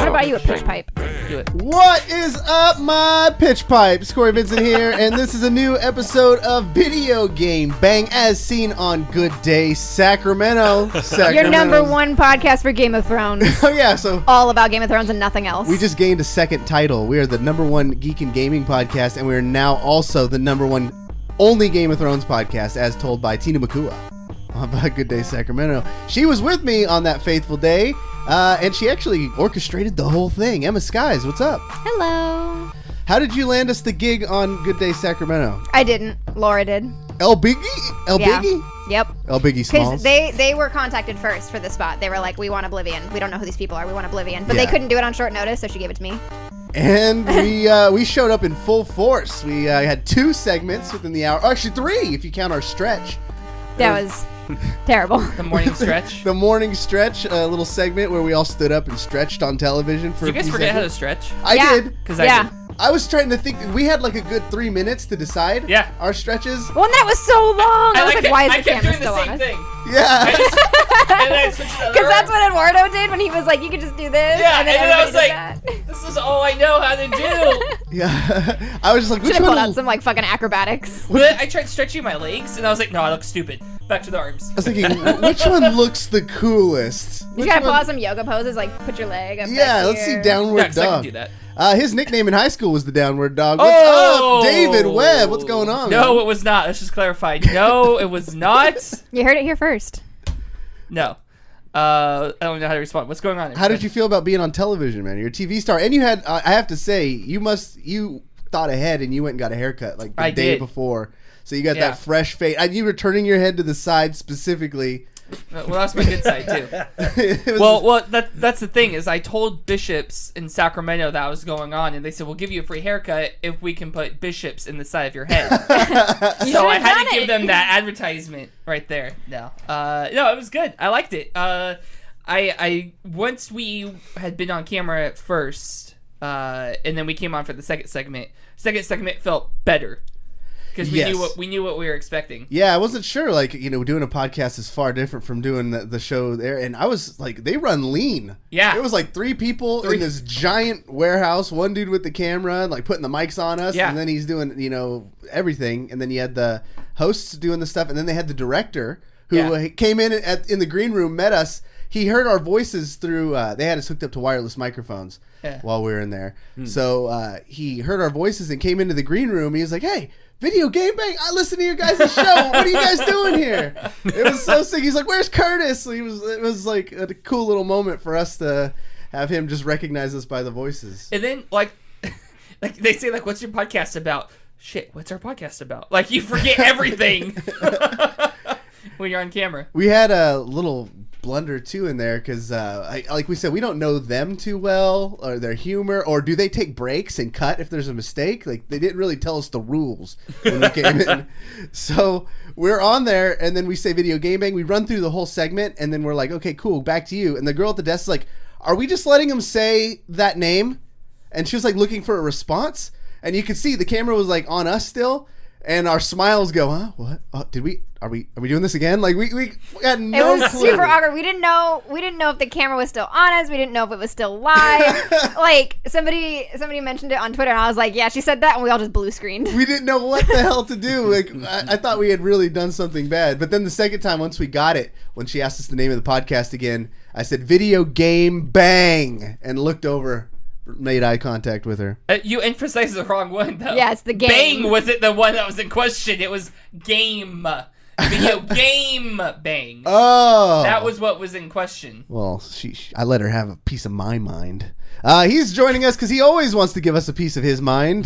about you, a pitch pipe? Do it. What is up, my pitch pipes? Cory Vincent here, and this is a new episode of Video Game Bang, as seen on Good Day Sacramento. Your number one podcast for Game of Thrones. Oh yeah, so all about Game of Thrones and nothing else. we just gained a second title. We are the number one geek and gaming podcast, and we are now also the number one only Game of Thrones podcast, as told by Tina Makua on Good Day Sacramento. She was with me on that faithful day. And she actually orchestrated the whole thing. Emma Skies, what's up? Hello. How did you land us the gig on Good Day Sacramento? I didn't. Laura did. El Biggie? El Yeah. Biggie? Yep. El Biggie Smalls? Because they were contacted first for the spot. They were like, we want Oblivion. We don't know who these people are. We want Oblivion. But Yeah. they couldn't do it on short notice, so she gave it to me. And we showed up in full force. We had 2 segments within the hour. Actually, 3 if you count our stretch. That was terrible. The morning stretch. The morning stretch, a little segment where we all stood up and stretched on television for Did you guys forget how to stretch? I Yeah. did. Because Yeah. I did. I was trying to think. We had like a good 3 minutes to decide our stretches. Well, and that was so long. I was like, why is I the kept camera doing still the on same us? thing. Yeah. And then I switched to the other Because that's arm. what Eduardo did when he was like, you could just do this. Yeah, and then and then I was everybody like, did that. this is all I know how to do. Yeah. I was just like, Should which have pulled one? out some like fucking acrobatics. But then I tried stretching my legs, and I was like, no, I look stupid. Back to the arms. I was thinking, which one looks the coolest? You gotta pull out some yoga poses, like put your leg up Yeah, back let's see here. Downward Yeah, 'cause I can Dog. do that. His nickname in high school was the Downward Dog. What's up, David Webb? What's going on? No, man? it was not. Let's just clarify. No, it was not. You heard it here first. No. I don't know how to respond. What's going on? How did you feel about being on television, man? You're a TV star, and you had. I have to say, you thought ahead, and you went and got a haircut like the day before, so you got that fresh fade. And you were turning your head to the side specifically. Well, that's my good side too. Well, that's the thing is I told Bishops in Sacramento that was going on, and they said we'll give you a free haircut if we can put Bishops in the side of your head. So I had to give them that advertisement right there. No, it was good. I liked it. I once we had been on camera at first, and then we came on for the second segment. Second segment felt better. Because we knew what we were expecting. Yeah, I wasn't sure. Like, doing a podcast is far different from doing the show there. And I was like, they run lean. Yeah. It was like 3 people in this giant warehouse. One dude with the camera, like putting the mics on us. Yeah. And then he's doing, everything. And then you had the hosts doing the stuff. And then they had the director who came in in the green room, met us. He heard our voices through, they had us hooked up to wireless microphones while we were in there. So he heard our voices and came into the green room. He was like, hey, Video Game Bang, I listen to your guys' show. What are you guys doing here? It was so sick. He's like, where's Curtis? It was like a cool little moment for us to have him just recognize us by the voices. And then, like they say, like, what's your podcast about? Shit, what's our podcast about? Like, you forget everything when you're on camera. We had a little blunder too in there because like we said, we don't know them too well, or their humor, or do they take breaks and cut if there's a mistake. Like, they didn't really tell us the rules when we came in. So we're on there, and then we say Video Game Bang, we run through the whole segment, and then we're like, okay, cool, back to you. And the girl at the desk is like, are we just letting him say that name? And she was like looking for a response, and you could see the camera was like on us still. And our smiles go, huh? What? Are we doing this again? Like, we had no It was clue. super awkward. We didn't know if the camera was still on us. We didn't know if it was still live. Like, somebody mentioned it on Twitter, and I was like, yeah, she said that, and we all just blue screened. We didn't know what the hell to do. Like, I thought we had really done something bad. But then the second time, once we got it, when she asked us the name of the podcast again, I said, Video Game Bang, and looked over, made eye contact with her. You emphasized the wrong one, though. Yeah, it's the game. Bang wasn't the one that was in question. It was game. Video Game Bang. Oh. That was what was in question. Well, I let her have a piece of my mind. He's joining us because he always wants to give us a piece of his mind.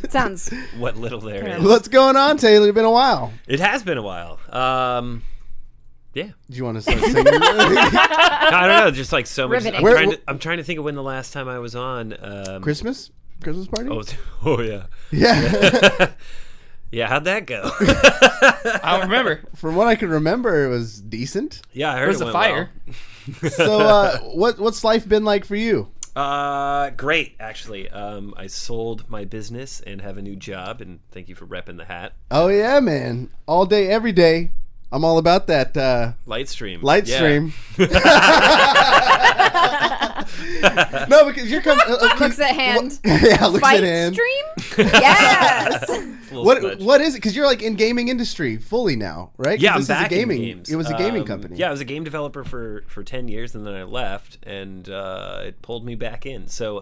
Sounds. What little there is. What's going on, Taylor? It's been a while. It has been a while. Yeah. Do you want to start singing? I don't know. Just like so much. Riveting. I'm trying to think of when the last time I was on. Christmas party? Oh yeah. Yeah. Yeah, how'd that go? I don't remember. From what I can remember, it was decent. Yeah, I heard It was a went fire. well. So, what's life been like for you? Great, actually. I sold my business and have a new job, and thank you for repping the hat. Oh yeah, man! All day, every day. I'm all about that Lightstream. Lightstream. No, because you're coming. Looks at hand. Yeah, looks Fight at hand. stream? Yes. What is it? Because you're like in gaming industry fully now, right? Yeah, I'm this back is a gaming. in games. It was a gaming company. Yeah, I was a game developer for 10 years, and then I left, and it pulled me back in. So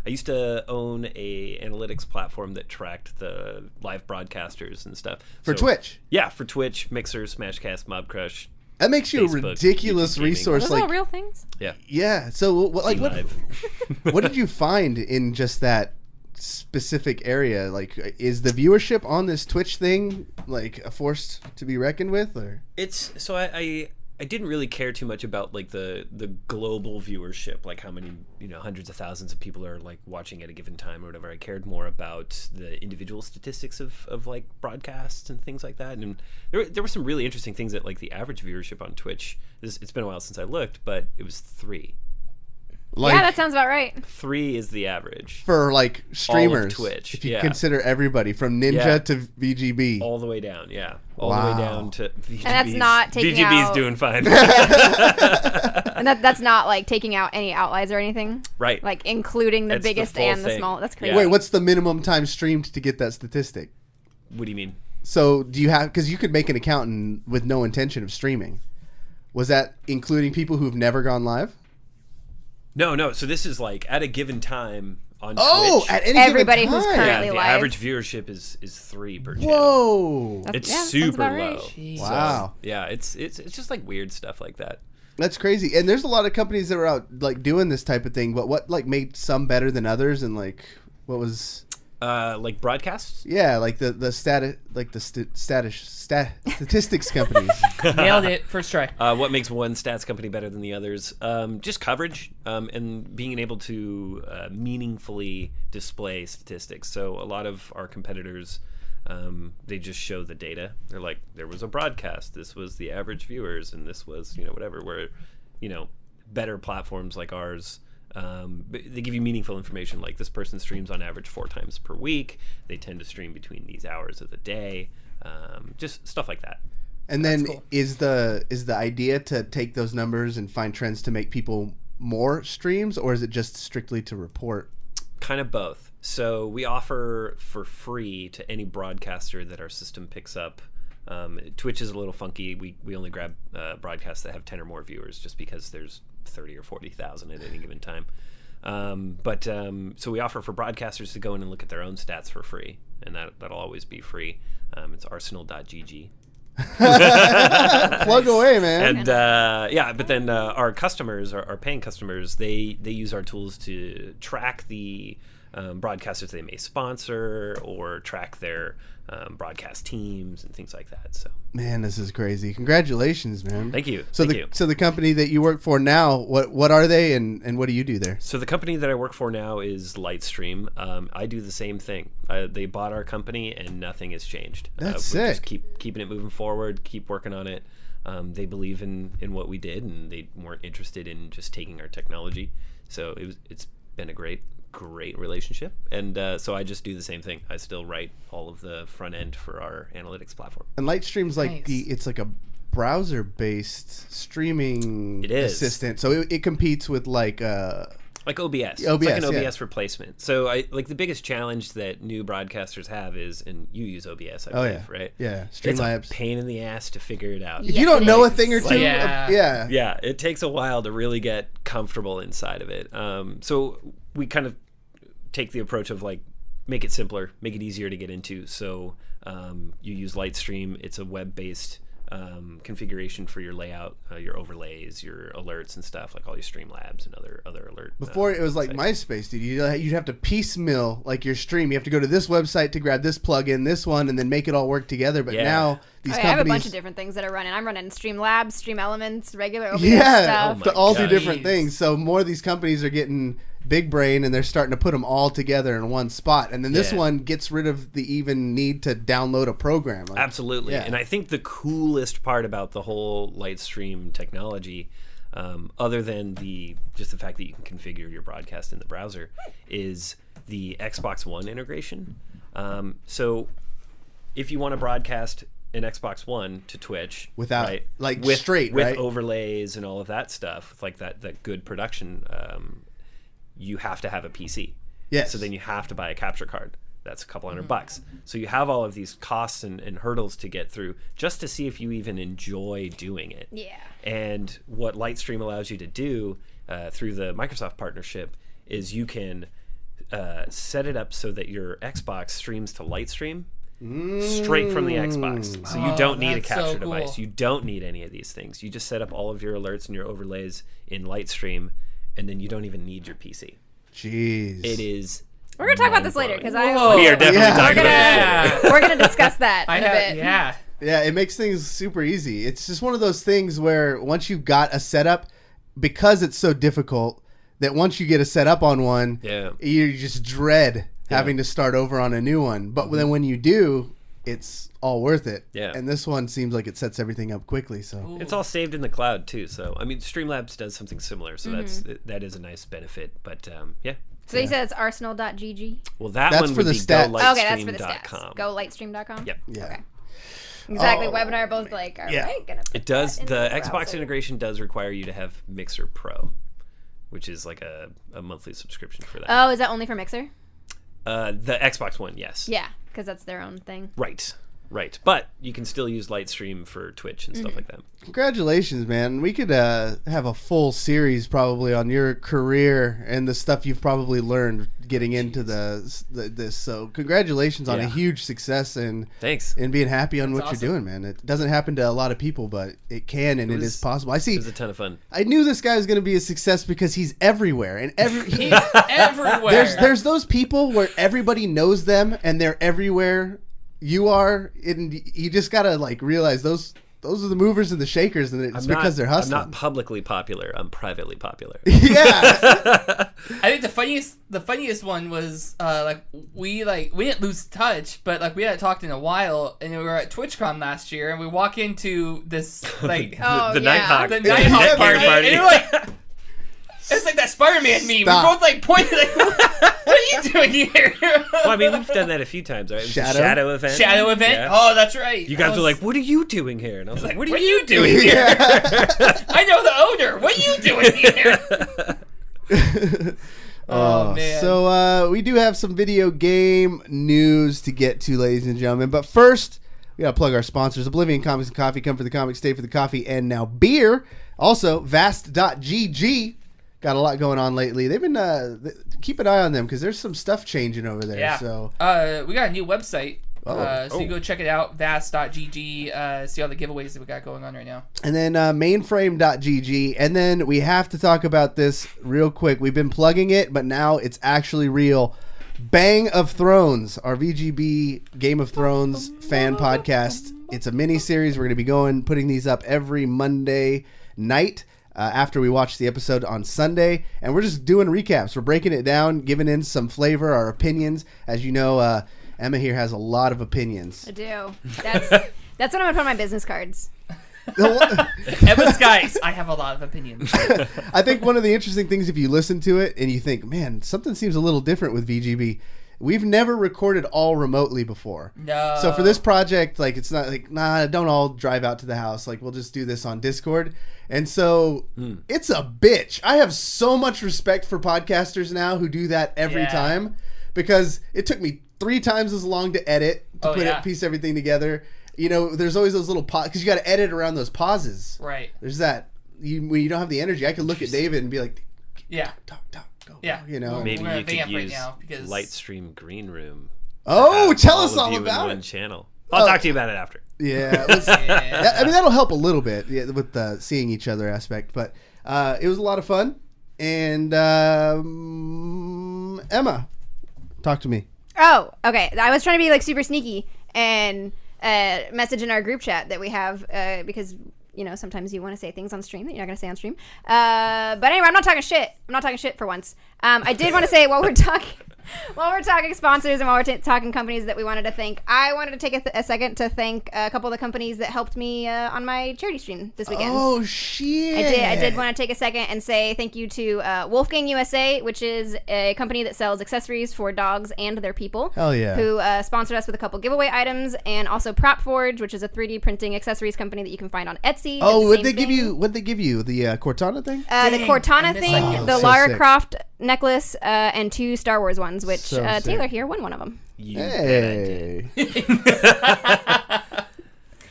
I used to own a analytics platform that tracked the live broadcasters and stuff. For Twitch? Yeah, for Twitch, Mixer, Smashcast, Mobcrush. That makes you Facebook, a ridiculous YouTube gaming. resource. Those Like, all real things? Yeah. yeah. So, what Live. what did you find in just that specific area? Like, is the viewership on this Twitch thing like a force to be reckoned with, or? It's so I didn't really care too much about like the global viewership, like how many hundreds of thousands of people are like watching at a given time or whatever. I cared more about the individual statistics of like broadcasts and things like that. And there were some really interesting things that like the average viewership on Twitch. It's been a while since I looked, but it was 3. Like, Yeah, that sounds about right. 3 is the average. for like streamers, Twitch, if you yeah. consider everybody from Ninja Yeah. to VGB. All the way down, yeah. All the Wow. way down to VGB's. And that's not taking VGB's out- doing fine. And that's not like taking out any outliers or anything? Right. Like including the It's the biggest full and the thing. small. That's crazy. Yeah. Wait, what's the minimum time streamed to get that statistic? What do you mean? So do you have, because you could make an account with no intention of streaming. Was that including people who've never gone live? No. So this is like at a given time on Oh, Twitch. at any Everybody given who's time. currently the live. average viewership is 3 per channel. Whoa. That's- It's yeah, sounds super about right. low. Jeez. So, Wow. yeah, it's just like weird stuff like that. That's crazy. And there's a lot of companies that are out like doing this type of thing, but what like made some better than others, and like what was Like broadcasts. yeah, like the statistics companies. Nailed it. First try. What makes one stats company better than the others? Just coverage and being able to meaningfully display statistics. So a lot of our competitors, they just show the data. They're like, there was a broadcast. This was the average viewers, and this was whatever. Where better platforms like ours. They give you meaningful information, like this person streams on average 4 times per week. They tend to stream between these hours of the day. Just stuff like that. And then cool. is the idea to take those numbers and find trends to make people more streams, or is it just strictly to report? Kind of both. So we offer for free to any broadcaster that our system picks up. Twitch is a little funky. We only grab broadcasts that have 10 or more viewers, just because there's 30 or 40,000 at any given time. So we offer for broadcasters to go in and look at their own stats for free, and that'll always be free. It's arsenal.gg. Plug away, man. And but then our customers, our paying customers, they use our tools to track the broadcasters they may sponsor, or track their broadcast teams and things like that. So Man, this is crazy. Congratulations, man. thank you. So the company that you work for now, what are they, and what do you do there? So the company that I work for now is Lightstream. I do the same thing. They bought our company, and nothing has changed. That's we're just sick. keeping it moving forward, keep working on it. They believe in what we did, and they weren't interested in just taking our technology. So it's been a great relationship, and so I just do the same thing. I still write all of the front end for our analytics platform. And Lightstream's like Nice. it's like a browser-based streaming It is. assistant. So it competes with like Like OBS. OBS, It's like an yeah. OBS replacement. So the biggest challenge that new broadcasters have is, and you use OBS, I oh believe, yeah, right? yeah, It's Streamlabs. a pain in the ass to figure it out. If Yes, you don't it know a is. thing or two, Yeah. Yeah, it takes a while to really get comfortable inside of it. So we kind of take the approach of like, make it simpler, make it easier to get into. So you use Lightstream. It's a web-based configuration for your layout, your overlays, your alerts and stuff, like all your Streamlabs and other alert. Before it was like sites. MySpace, dude. You'd have to piecemeal like your stream. You have to go to this website to grab this plugin, this one, and then make it all work together. But Yeah. now these I companies, have a bunch of different things that are running. I'm running Streamlabs, Stream Elements, regular OBS yeah, stuff. to all do gosh. different things. So more of these companies are getting big brain, and they're starting to put them all together in one spot. And then this Yeah. one gets rid of the even need to download a program. Like, Absolutely. Yeah. And I think the coolest part about the whole Lightstream technology, other than just the fact that you can configure your broadcast in the browser, is the Xbox One integration. So if you want to broadcast an Xbox One to Twitch Without- right, like, with straight, with right? overlays and all of that stuff, like that good production, you have to have a PC. Yes. So then you have to buy a capture card. That's a couple $100. So you have all of these costs and hurdles to get through just to see if you even enjoy doing it. Yeah. And what Lightstream allows you to do through the Microsoft partnership is you can set it up so that your Xbox streams to Lightstream straight from the Xbox. So you don't need a capture device. You don't need any of these things. You just set up all of your alerts and your overlays in Lightstream, and then you don't even need your PC. Jeez. It is. We're gonna talk about this later because We are definitely talking about this. We're gonna discuss that in a bit. Yeah. Yeah, it makes things super easy. It's just one of those things where once you've got a setup, because it's so difficult, that once you get a setup on one, you just dread having to start over on a new one. But then when you do, it's all worth it. Yeah. And this one seems like it sets everything up quickly. So it's all saved in the cloud too. So I mean, Streamlabs does something similar. So that is a nice benefit. But yeah. So you said it's arsenal.gg? Well, that's one for the stats. Okay, that's for the stats. GoLightstream.com? Yep. Yeah. Okay. Exactly. Webb and I are both like, all right, gonna put it does. that in The Xbox browser. integration does require you to have Mixer Pro, which is like a monthly subscription for that. Oh, is that only for Mixer? The Xbox One, yes. Yeah, because that's their own thing. Right. But you can still use Lightstream for Twitch and stuff like that. congratulations, man. We could have a full series probably on your career and the stuff you've probably learned getting into this. So congratulations on a huge success and thanks and being happy on what awesome. you're doing, man. It doesn't happen to a lot of people, but it can and it is possible. It was a ton of fun. I knew this guy was going to be a success because he's everywhere and He's everywhere. There's those people where everybody knows them and they're everywhere you are, and you just gotta like realize those are the movers and the shakers, and it's because they're hustling. I'm not publicly popular. I'm privately popular. Yeah. I think the funniest one was we didn't lose touch, but like we hadn't talked in a while, and we were at TwitchCon last year, and we walk into this like the Nighthawk party, and you're like. It's like that Spider-Man meme. Stop. We both like pointed like, what are you doing here? Well, I mean, we've done that a few times, right? It was a shadow event. Shadow event? Yeah. Oh, that's right. You guys were like, what are you doing here? And I was like, what are you doing here? I know the owner. What are you doing here? Oh, man. So we do have some video game news to get to, ladies and gentlemen. But first, we got to plug our sponsors. Oblivion Comics and Coffee. Come for the comics, stay for the coffee, and now beer. Also, vast.gg. Got a lot going on lately. They've been keep an eye on them because there's some stuff changing over there. Yeah. So we got a new website. So you go check it out, vast.gg. See all the giveaways that we got going on right now. And then mainframe.gg. And then we have to talk about this real quick. We've been plugging it, but now it's actually real. Bang of Thrones, our VGB Game of Thrones fan podcast. It's a mini series. We're going to be putting these up every Monday night. After we watch the episode on Sunday, and we're just doing recaps. We're breaking it down, giving in some flavor, our opinions. As you know, Emma here has a lot of opinions. I do. That's what I'm gonna put on my business cards. Emma Skies, I have a lot of opinions. I think one of the interesting things, if you listen to it and you think, man, something seems a little different with VGB. We've never recorded all remotely before. No. So for this project, like, it's not like, nah, don't all drive out to the house. Like, we'll just do this on Discord. And so it's a bitch. I have so much respect for podcasters now who do that every time, because it took me 3 times as long to edit, to piece everything together. You know, there's always those little pauses, because you got to edit around those pauses. Right. There's that. When you don't have the energy, I could look at David and be like, talk. Yeah, you know, maybe you could use because Lightstream Green Room. Oh, tell us all about about it. it. Channel. I'll talk to you about it after. Yeah, I mean, that'll help a little bit with the seeing each other aspect. But it was a lot of fun. And Emma, talk to me. Oh, okay. I was trying to be like super sneaky and message in our group chat that we have because. You know, sometimes you want to say things on stream that you're not going to say on stream. But anyway, I'm not talking shit. I'm not talking shit for once. I did want to say while we're talking sponsors and while we're talking companies that we wanted to thank, I wanted to take a second to thank a couple of the companies that helped me on my charity stream this weekend. Oh, shit. I did want to take a second and say thank you to Wolfgang USA, which is a company that sells accessories for dogs and their people. Hell yeah. Who sponsored us with a couple giveaway items, and also Prop Forge, which is a 3D printing accessories company that you can find on Etsy. Oh, what'd they give you? The Cortana thing? The Cortana thing, the So Lara sick. Croft necklace and 2 Star Wars ones, which So sick. Taylor here won one of them. You bet I did.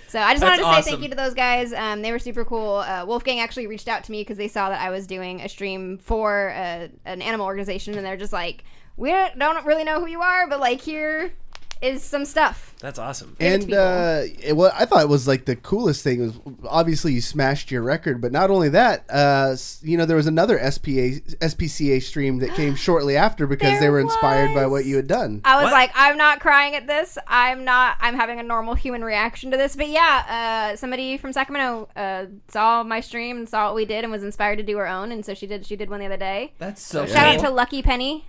So I just wanted to say awesome. thank you to those guys. They were super cool. Wolfgang actually reached out to me because they saw that I was doing a stream for an animal organization, and they're just like, we don't really know who you are, but like here is some stuff. That's awesome. And what I thought was like the coolest thing was obviously you smashed your record, but not only that, there was another SPCA stream that came shortly after because they There were inspired by was. what you had done. I was What? like, I'm not crying at this. I'm having a normal human reaction to this. But yeah, somebody from Sacramento saw my stream and saw what we did and was inspired to do her own, and so she did one the other day. That's so Shout out cool. to Lucky Penny.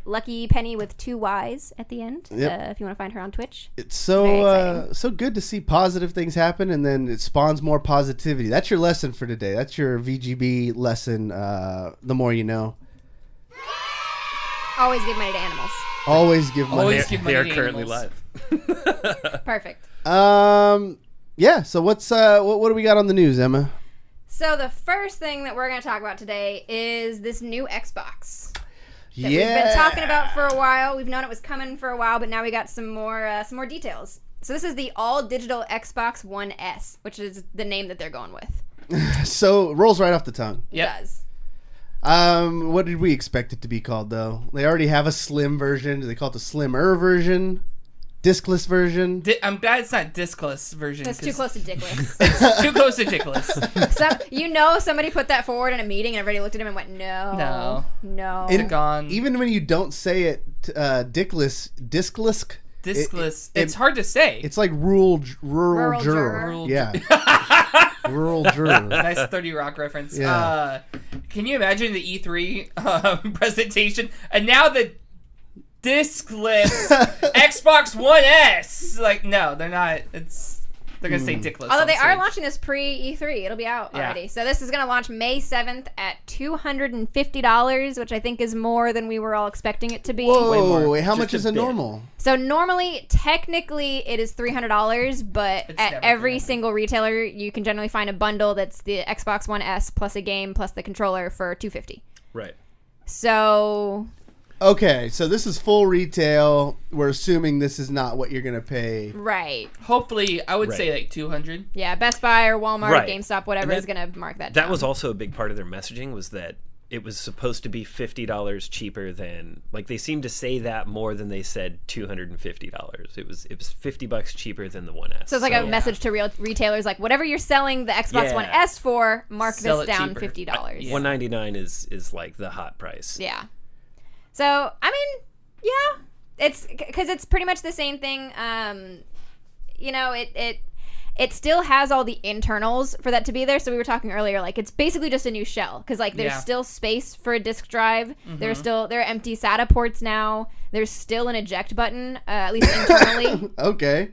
Lucky Penny with 2 Y's at the end. Yep. If you want to find her on Twitch. It's Very so exciting. so good to see positive things happen, and then it spawns more positivity. That's your lesson for today. That's your VGB lesson. The more you know. Always give money to animals. Always give money. Always give They are money to currently animals. live. Perfect. Yeah. So what do we got on the news, Emma? So the first thing that we're going to talk about today is this new Xbox that Yeah. we've been talking about for a while. We've known it was coming for a while, but now we got some more details. So this is the all-digital Xbox One S, which is the name that they're going with. So it rolls right off the tongue. Yep. It does. What did we expect it to be called, though? They already have a slim version. Do they call it the slimmer version? Discless version? I'm glad it's not Discless version. That's too 'cause close to dickless. It's too close to Dickless. Somebody put that forward in a meeting and everybody looked at him and went, no. And gone. even when you don't say it, discless, Discless. it- It's hard to say. it's like rural Rural juror. juror. Yeah. Rural juror. Nice 30 Rock reference. Yeah. Can you imagine the E3 presentation? And now the discless Xbox One S. Like, no, they're not. They're going to say dickless. Although on they are stage. launching this pre-E3. It'll be out Yeah. already. So this is going to launch May 7th at $250, which I think is more than we were all expecting it to be. Whoa, wait, how Just much a is a bit. normal? So normally, technically, it is $300, but It's at never every 300. single retailer, you can generally find a bundle that's the Xbox One S plus a game plus the controller for $250. Right. So Okay, so this is full retail. We're assuming this is not what you're going to pay. right, Hopefully, I would Right. say like 200. yeah, Best Buy or Walmart, Right. GameStop, whatever And is going to mark that. That down. was also a big part of their messaging, was that it was supposed to be $50 cheaper than, like, they seemed to say that more than they said $250. It was $50 cheaper than the One S. So it's like a message to real retailers, like whatever you're selling the Xbox Yeah. One S for, mark Sell this it down cheaper. $50. Yeah. $199 is like the hot price. Yeah. So I mean, yeah, it's because it's pretty much the same thing. It still has all the internals for that to be there. So we were talking earlier, like it's basically just a new shell because like there's Yeah. still space for a disk drive. There are empty SATA ports now. There's still an eject button, at least internally. Okay.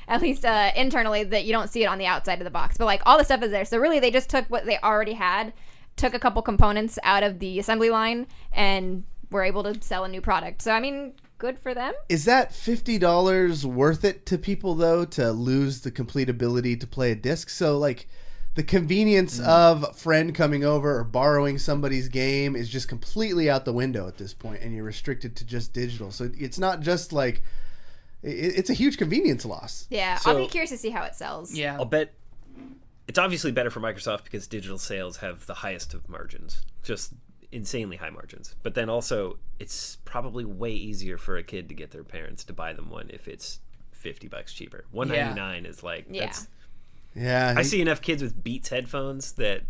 At least internally, that you don't see it on the outside of the box. But like all the stuff is there. So really, they just took what they already had, took a couple components out of the assembly line, and were able to sell a new product. So I mean, good for them. Is that $50 worth it to people, though, to lose the complete ability to play a disc? So, like, the convenience of a friend coming over or borrowing somebody's game is just completely out the window at this point, and you're restricted to just digital. So it's not just like... It's a huge convenience loss. Yeah, I'll So- be curious to see how it sells. Yeah. I'll bet it's obviously better for Microsoft because digital sales have the highest of margins, just insanely high margins. But then also, it's probably way easier for a kid to get their parents to buy them one if it's $50 cheaper. $199 is like, Yeah. that's, Yeah. I see enough kids with Beats headphones that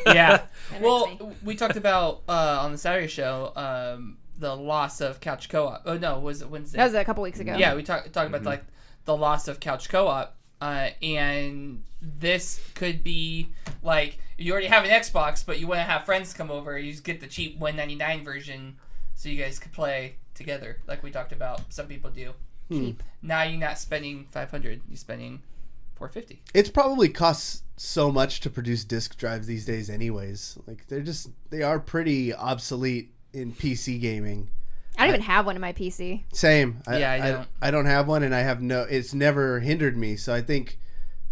Yeah. That Well, makes me- we talked about on the Saturday show the loss of couch co-op. Oh no, was it Wednesday? That was a couple weeks ago. Yeah, we talked about like the loss of couch co-op, and this could be like you already have an Xbox, but you want to have friends come over. You just get the cheap $199 version, so you guys could play together, like we talked about. Some people do. Cheap. Now you're not spending $500; you're spending $450. It's probably costs so much to produce disk drives these days anyways. Like, they are pretty obsolete in PC gaming. I don't even have one in my PC. Same. Yeah, I don't. I don't have one, and it's never hindered me. So I think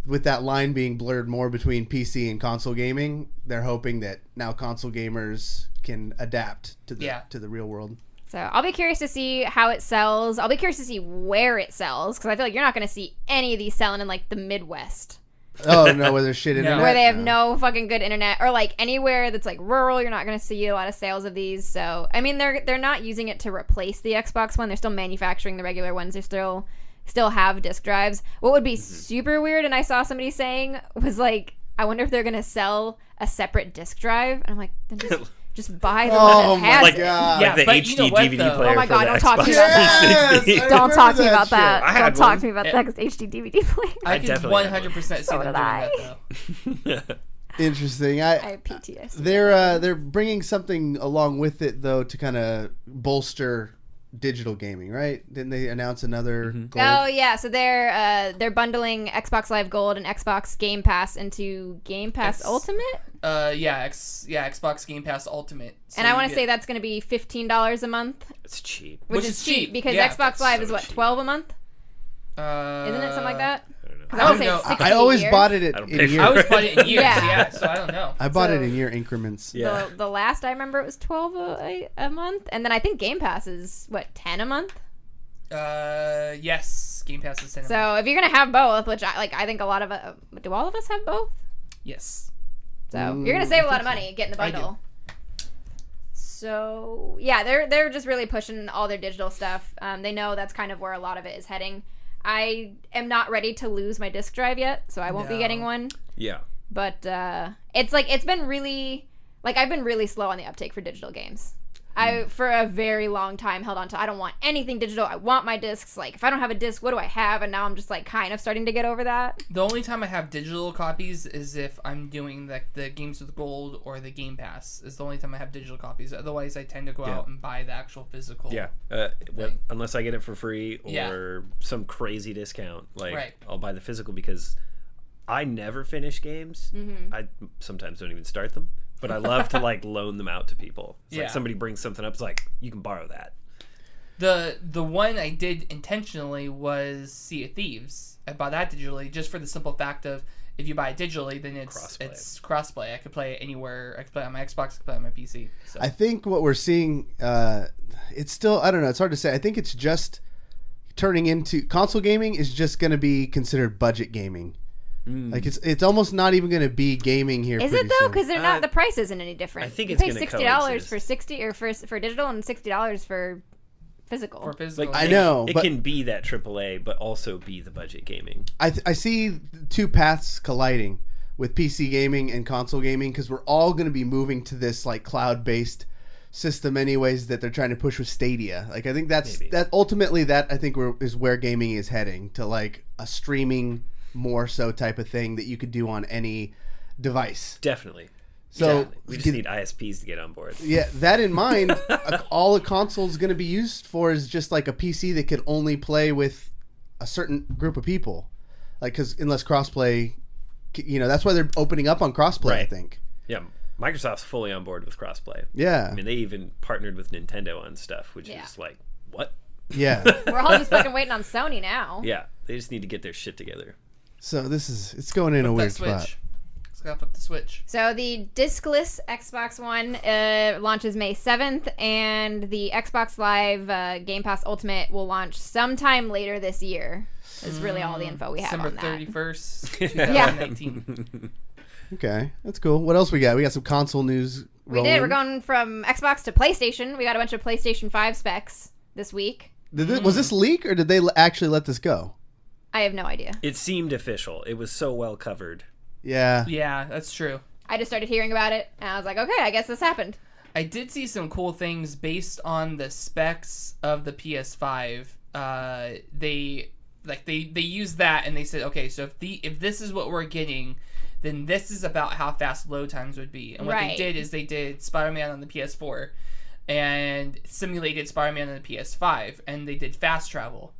with that line being blurred more between PC and console gaming, they're hoping that now console gamers can adapt to the real world. So I'll be curious to see how it sells. I'll be curious to see where it sells, because I feel like you're not going to see any of these selling in like the Midwest. Oh no, where there's shit internet, where they have no fucking good internet, or like anywhere that's like rural. You're not going to see a lot of sales of these. So I mean, they're not using it to replace the Xbox One. They're still manufacturing the regular ones. They're still have disk drives. What would be super weird, and I saw somebody saying, was like, I wonder if they're going to sell a separate disk drive. And I'm like, then just buy the one that has like, it. Yeah, the but HD you know what, DVD though? player. Oh my God, for don't the talk to me Xbox about that. 360. Don't talk to me about that. I had Don't talk one. to me about that HD DVD player. I can definitely had 100% see So them did doing I. that, though. Interesting. I have PTSD. They're bringing something along with it though to kind of bolster digital gaming, right? Didn't they announce another? Gold? Oh yeah, so they're bundling Xbox Live Gold and Xbox Game Pass into Game Pass Ultimate. Xbox Game Pass Ultimate. So And I want to say that's going to be $15 a month, It's cheap. which is cheap because Yeah, Xbox Live so is what, cheap. $12 a month? Isn't it something like that? I don't know. 'Cause I want to I say don't know. 60 I always a year. bought it I don't in pay for year. I always bought it in years, Yeah. yeah, so I don't know. I bought it So- in year increments. Yeah. The last I remember it was 12 a month, and then I think Game Pass is what, 10 a month. Yes, Game Pass is 10 a month. So if you're gonna have both, which I think a lot of do all of us have both? Yes. So you're gonna save a lot of money getting the I do. bundle. So yeah, they're just really pushing all their digital stuff. They know that's kind of where a lot of it is heading. I am not ready to lose my disc drive yet, so I won't be No. getting one. Yeah. But it's been really, like, I've been really slow on the uptake for digital games. I, for a very long time, held on to, I don't want anything digital. I want my discs. Like, if I don't have a disc, what do I have? And now I'm just, like, kind of starting to get over that. The only time I have digital copies is if I'm doing the games with gold or the Game Pass. Is the only time I have digital copies. Otherwise, I tend to go out and buy the actual physical. Yeah. Unless I get it for free or some crazy discount, like I'll buy the physical because I never finish games. Mm-hmm. I sometimes don't even start them, but I love to like loan them out to people. It's like somebody brings something up, it's like, you can borrow that. The one I did intentionally was Sea of Thieves. I bought that digitally just for the simple fact of if you buy it digitally, then it's crossplay. I could play it anywhere. I could play it on my Xbox, I could play it on my PC. So. I think what we're seeing, it's still, I don't know, it's hard to say. I think it's just turning into console gaming is just going to be considered budget gaming. Like it's almost not even going to be gaming here. Is pretty it though? soon. Because they're not. The price isn't any different. I think you it's pay gonna $60 coexist. for 60 or for digital and $60 for physical. For physical. I know, It but can be that AAA, but also be the budget gaming. I see two paths colliding with PC gaming and console gaming because we're all going to be moving to this like cloud-based system anyways that they're trying to push with Stadia. Like I think that's Maybe. that ultimately that I think is where gaming is heading, to like a streaming more so type of thing that you could do on any device. Definitely. So We just need ISPs to get on board. yeah, that in mind, all a console is going to be used for is just like a PC that could only play with a certain group of people. Like, because unless crossplay, that's why they're opening up on crossplay, I Right. think. Yeah, Microsoft's fully on board with crossplay. Yeah. I mean, they even partnered with Nintendo on stuff, which Yeah. is like, what? Yeah. We're all just fucking waiting on Sony now. Yeah, they just need to get their shit together. So it's going in a weird spot. Switch. It's got to flip the Switch. So the discless Xbox One launches May 7th, and the Xbox Live Game Pass Ultimate will launch sometime later this year. Is really all the info we have December on that. 31st, Yeah. 2019. Okay, that's cool. What else we got? We got some console news. We did. We're going from Xbox to PlayStation. We got a bunch of PlayStation 5 specs this week. Was this leak or did they actually let this go? I have no idea. It seemed official. It was so well covered. Yeah. Yeah, that's true. I just started hearing about it, and I was like, okay, I guess this happened. I did see some cool things based on the specs of the PS5. They used that and they said, okay, so if this is what we're getting, then this is about how fast load times would be. And what they Right. did is they did Spider-Man on the PS4 and simulated Spider-Man on the PS5, and they did fast travel.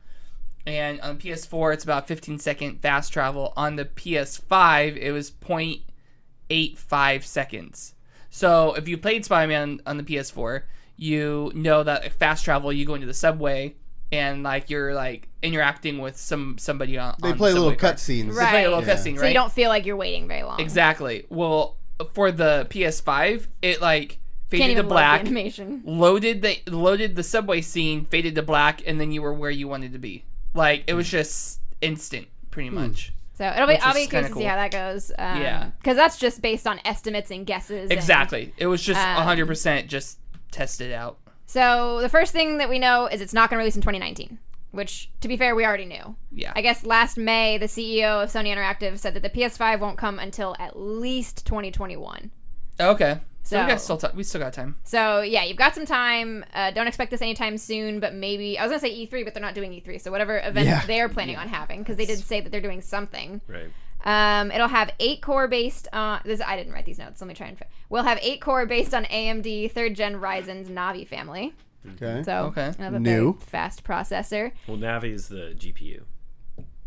And on PS4, it's about 15-second fast travel. On the PS5, it was 0.85 seconds. So if you played Spider-Man on the PS4, you know that fast travel, you go into the subway, and like you're like interacting with somebody on. They on play little subway car. cutscenes. They play a little Right. cutscene, right? So you don't feel like you're waiting very long. Exactly. Well, for the PS5, it like Can't faded to even load the black, animation. loaded the subway scene, faded to black, and then you were where you wanted to be. Like it was just instant, pretty much. So I'll be Which curious is to kinda see cool. how that goes. Yeah. Because that's just based on estimates and guesses. Exactly. It was just 100% Um, just tested out. So the first thing that we know is it's not going to release in 2019, which, to be fair, we already knew. Yeah. I guess last May, the CEO of Sony Interactive said that the PS5 won't come until at least 2021. Okay. So So- we still got time. So, yeah, you've got some time. Don't expect this anytime soon, but maybe... I was going to say E3, but they're not doing E3, so whatever event they're planning on having, because they did say that they're doing something. Right. It'll have 8 core based on... I didn't write these notes. Let me try and... We'll have 8 core based on AMD 3rd Gen Ryzen's Navi family. Okay. So, Okay. another New. very fast processor. Well, Navi is the GPU.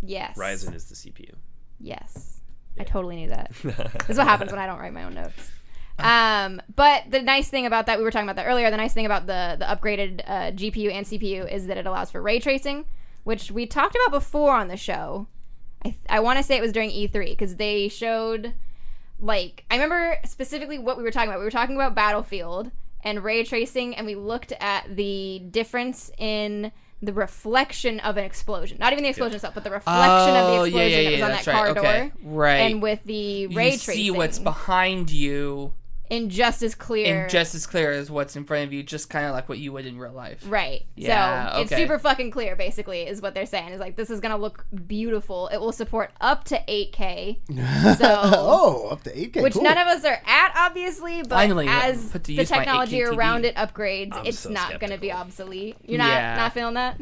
Yes. Ryzen is the CPU. Yes. I totally knew that. This is what happens when I don't write my own notes. But the nice thing about that, we were talking about that earlier, the nice thing about the upgraded GPU and CPU is that it allows for ray tracing, which we talked about before on the show. I want to say it was during E3, because they showed, like, I remember specifically what we were talking about. We were talking about Battlefield and ray tracing, and we looked at the difference in the reflection of an explosion. Not even the explosion itself, but the reflection of the explosion that was on that that's car right. door. Okay. Right. And with the ray you tracing. see what's behind you in just as clear. and just as clear as what's in front of you, just kind of like what you would in real life. Right. Yeah, So it's okay. super fucking clear, basically, is what they're saying. Is like, this is going to look beautiful. It will support up to 8K. So, up to 8K. which cool. none of us are at, obviously, but Finally, as put to the use my technology 8K TV. around it upgrades, I'm it's so not going to be skeptical. obsolete. You're Yeah. not feeling that?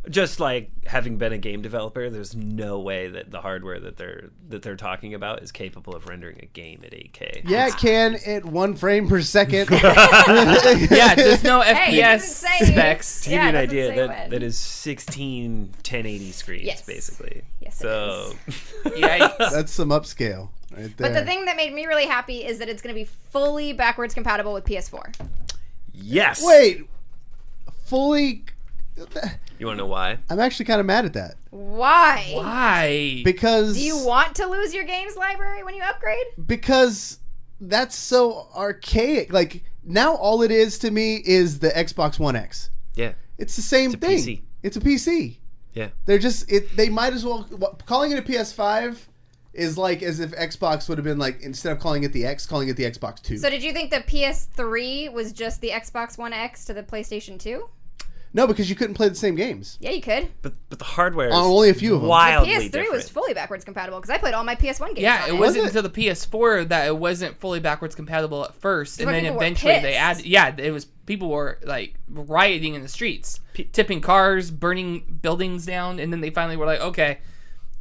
Just like having been a game developer, there's no way that the hardware that they're talking about is capable of rendering a game at 8K. Yeah, it can at 1 frame per second. Yeah, there's no Hey, it FPS doesn't say- specs. To give Yeah, you an it doesn't idea, say when. that is 16 1080 screens, Yes. basically. Yes, it So, Yikes. That's some upscale right there. But the thing that made me really happy is that it's going to be fully backwards compatible with PS4. yes. Wait, fully... You want to know why? I'm actually kind of mad at that. Why? Why? Because... Do you want to lose your games library when you upgrade? Because that's so archaic. Like, now all it is to me is the Xbox One X. Yeah. It's the same It's a thing. PC. It's a PC. Yeah. They're just... They might as well... Calling it a PS5 is like as if Xbox would have been like, instead of calling it the X, calling it the Xbox 2. So did you think the PS3 was just the Xbox One X to the PlayStation 2? No, because you couldn't play the same games. Yeah, you could. But the hardware is Only a few of them. wildly PS3 different. was fully backwards compatible because I played all my PS1 games. Yeah, on it it wasn't Was it? until the PS4 that it wasn't fully backwards compatible at first, and why then people were eventually they pissed. added. Yeah, it was people were like rioting in the streets, tipping cars, burning buildings down, and then they finally were like, okay,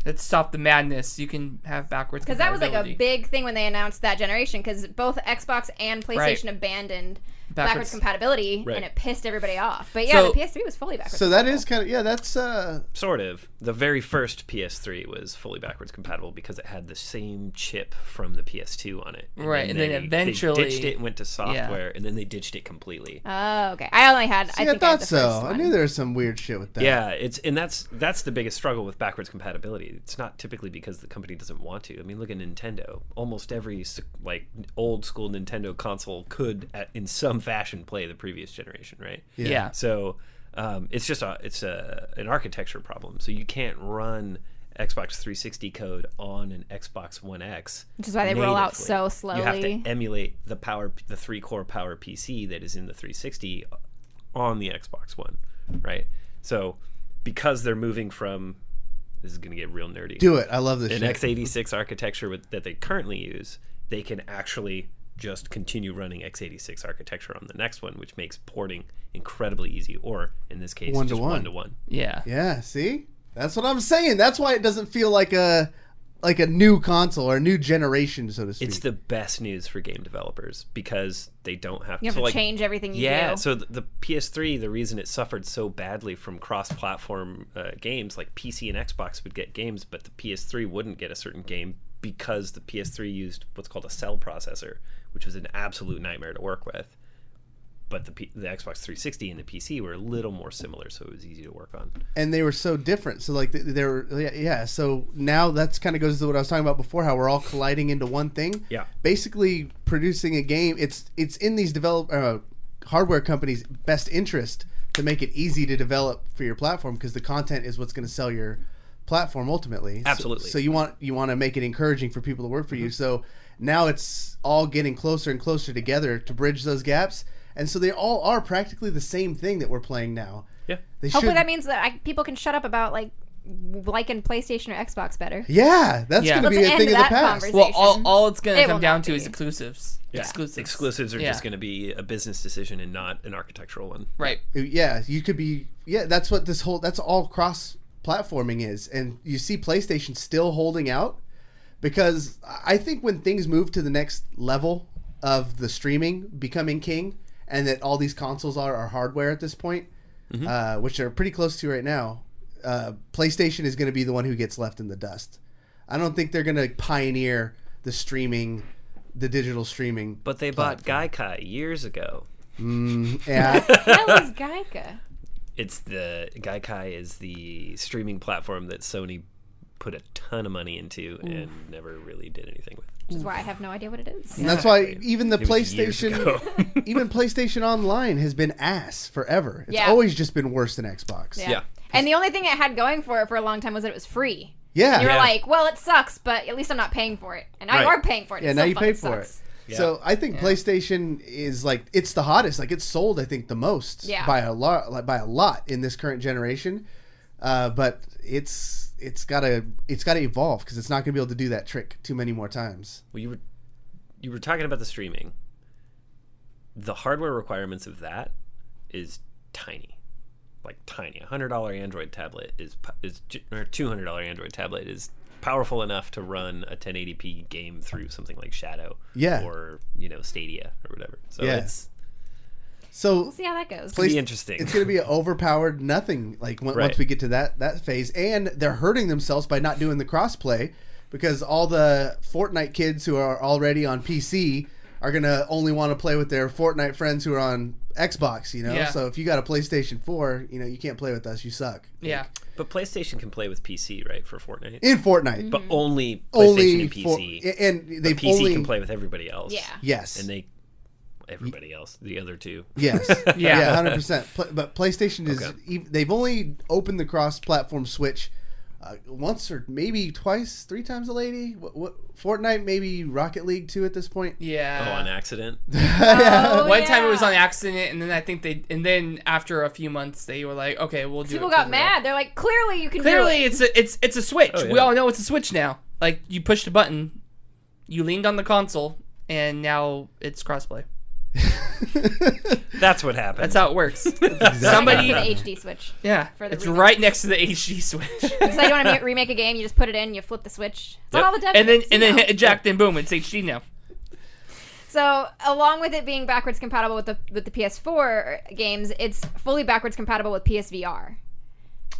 let's stop the madness. You can have backwards Because that was like a compatibility. big thing when they announced that generation. Because both Xbox and PlayStation abandoned backwards compatibility, Right. and it pissed everybody off. But yeah, So- the PS3 was fully backwards. So that compatible. is kind of... Yeah, that's... Sort of. The very first PS3 was fully backwards compatible because it had the same chip from the PS2 on it. Right, and then they eventually- ditched it and went to software, and then they ditched it completely. Oh, okay. I only had. See, I I think I had thought the so. first I one. knew there was some weird shit with that. Yeah, that's the biggest struggle with backwards compatibility. It's not typically because the company doesn't want to. I mean, look at Nintendo. Almost every like old school Nintendo console could, in some fashion, play the previous generation, right? Yeah. So it's just an architecture problem. So you can't run Xbox 360 code on an Xbox One X, Which is why they roll out natively. so You have slowly. to emulate the 3-core power PC that is in the 360 on the Xbox One, right? So because they're moving from, this is going to get real nerdy, Do it. I love this an shit. x86 architecture that they currently use, they can actually just continue running x86 architecture on the next one, which makes porting incredibly easy, or in this case, just One-to-one. one-to-one. Yeah. Yeah, see? That's what I'm saying. That's why it doesn't feel like a new console or a new generation, so to speak. It's the best news for game developers because they don't have You have to change everything you Yeah, do. so the PS3, the reason it suffered so badly from cross-platform games, like PC and Xbox would get games, but the PS3 wouldn't get a certain game because the PS3 used what's called a cell processor, which was an absolute nightmare to work with. but the Xbox 360 and the PC were a little more similar, so it was easy to work on. And they were so different. So like so now that's kind of goes to what I was talking about before, how we're all colliding into one thing. Yeah. Basically producing a game, it's in these hardware companies' best interest to make it easy to develop for your platform, because the content is what's going to sell your platform ultimately. Absolutely. So you want to make it encouraging for people to work for you. So now it's all getting closer and closer together to bridge those gaps. And so they all are practically the same thing that we're playing now. Yeah. Hopefully that means that people can shut up about liking PlayStation or Xbox better. Yeah, that's going to be a thing of the past. Well, all it's going to come down to be. is exclusives. Yeah. Exclusives are just going to be a business decision and not an architectural one. Right. Yeah, you could be. Yeah, that's what that's all cross-platforming is. And you see PlayStation still holding out, because I think when things move to the next level of the streaming becoming king, and that all these consoles are hardware at this point, which are pretty close to right now, PlayStation is going to be the one who gets left in the dust. I don't think they're going to pioneer the digital streaming. But they bought Gaikai years ago. Yeah. What the hell is Gaikai? Gaikai is the streaming platform that Sony put a ton of money into and never really did anything with. Which is why I have no idea what it is. And that's why even the It was years ago. PlayStation, even PlayStation Online has been ass forever. It's Yeah. always just been worse than Xbox. Yeah. And the only thing it had going for it for a long time was that it was free. Yeah. And you were Yeah. like, well, it sucks, but at least I'm not paying for it. And now you Right. are paying for it. Yeah, It now still you fucking paid for sucks. it. So I think PlayStation is it's the hottest. Like, it's sold, I think, the most by a lot in this current generation. But it's gotta evolve, because it's not gonna be able to do that trick too many more times. Well, you were talking about the streaming. The hardware requirements of that is tiny, like tiny. $100 Android tablet or $200 Android tablet is powerful enough to run a 1080p game through something like Shadow, or Stadia or whatever. So So we'll see how that goes. It'll be interesting. It's going to be an overpowered nothing. Like once we get to that phase, and they're hurting themselves by not doing the crossplay, because all the Fortnite kids who are already on PC are going to only want to play with their Fortnite friends who are on Xbox. So if you got a PlayStation 4, you can't play with us. You suck. Yeah. But PlayStation can play with PC, right, for Fortnite? In Fortnite, but only PlayStation and PC. And they PC can play with everybody else. Yeah. Yes. And everybody else, the other two. Yes. Yeah. 100%. But PlayStation is they've only opened the cross-platform switch once or maybe twice, 3 times a lady. What Fortnite, maybe Rocket League too at this point. Yeah. Oh, on accident. One time it was on accident, and then I think then after a few months they were like, okay, we'll do it. People for got real. mad. They're like, clearly you can Clearly do it. it's a switch. Oh, yeah. We all know it's a switch now. Like, you pushed a button, you leaned on the console, and now it's crossplay. That's what happened. That's how it works. Somebody for the HD switch. Yeah, For the it's remix. right next to the HD switch. So you want to remake a game, you just put it in, you flip the switch. It's on all the dev and then kits, hit eject, and boom, it's HD now. So, along with it being backwards compatible with the PS4 games, it's fully backwards compatible with PSVR,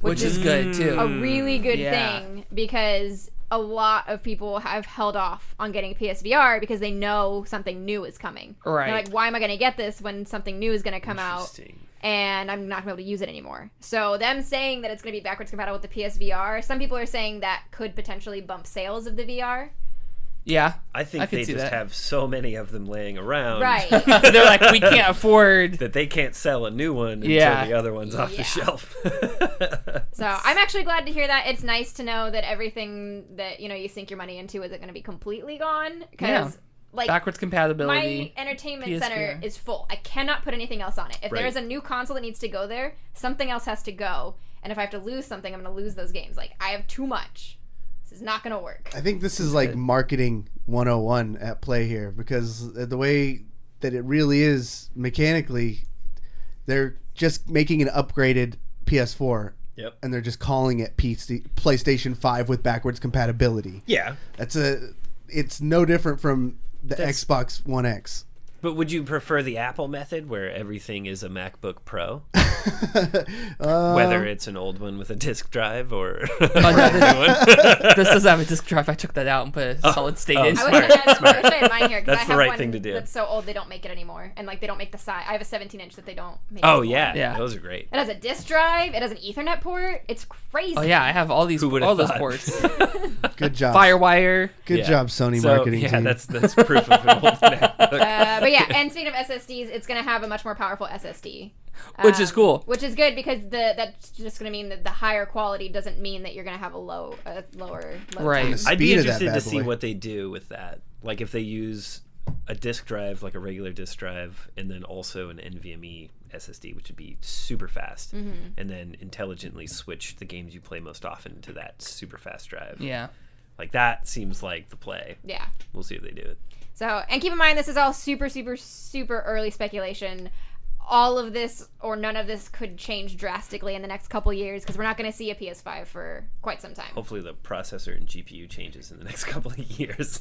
Which is good too. a really good Yeah. thing, because a lot of people have held off on getting PSVR because they know something new is coming. Right. They're like, why am I going to get this when something new is going to come out Interesting. and I'm not going to be able to use it anymore? So them saying that it's going to be backwards compatible with the PSVR, some people are saying that could potentially bump sales of the VR. Yeah, I think could they see just that. have so many of them laying around. Right. They're like, we can't afford. That they can't sell a new one until Yeah. the other one's off the Yeah. shelf. So I'm actually glad to hear that. It's nice to know that everything that you sink your money into isn't going to be completely gone. Because Backwards compatibility. my entertainment PSVR. center is full. I cannot put anything else on it. If Right. there is a new console that needs to go there, something else has to go. And if I have to lose something, I'm going to lose those games. Like, I have too much. This is not going to work. I think this is like marketing 101 at play here, because the way that it really is mechanically, they're just making an upgraded PS4. Yep. And they're just calling it PlayStation 5 with backwards compatibility. Yeah. It's no different from the Xbox One X. But would you prefer the Apple method where everything is a MacBook Pro? Whether it's an old one with a disk drive or a new one? This doesn't have a disk drive. I took that out and put a solid state in. I wish I had mine here because That's I the have right one thing to do. that's so old they don't make it anymore, and like they don't make the size. I have a 17-inch that they don't make. Oh anymore. yeah, those are great. It has a disk drive. It has an Ethernet port. It's crazy. Oh yeah, I have all these, all those ports. Good job. Firewire. Good job, Sony So, marketing team. that's proof of an old MacBook. But yeah, and speaking of SSDs, it's gonna have a much more powerful SSD. Which is cool. Which is good because that's just going to mean that the higher quality doesn't mean that you're going to have a lower Right. time. I'd be Speed of that interested bad to see boy. what they do with that. Like if they use a disk drive, like a regular disk drive, and then also an NVMe SSD, which would be super fast, and then intelligently switch the games you play most often to that super fast drive. Yeah. Like that seems like the play. Yeah. We'll see if they do it. So, and keep in mind, this is all super, super, super early speculation. All of this or none of this could change drastically in the next couple years because we're not going to see a PS5 for quite some time. Hopefully the processor and GPU changes in the next couple of years.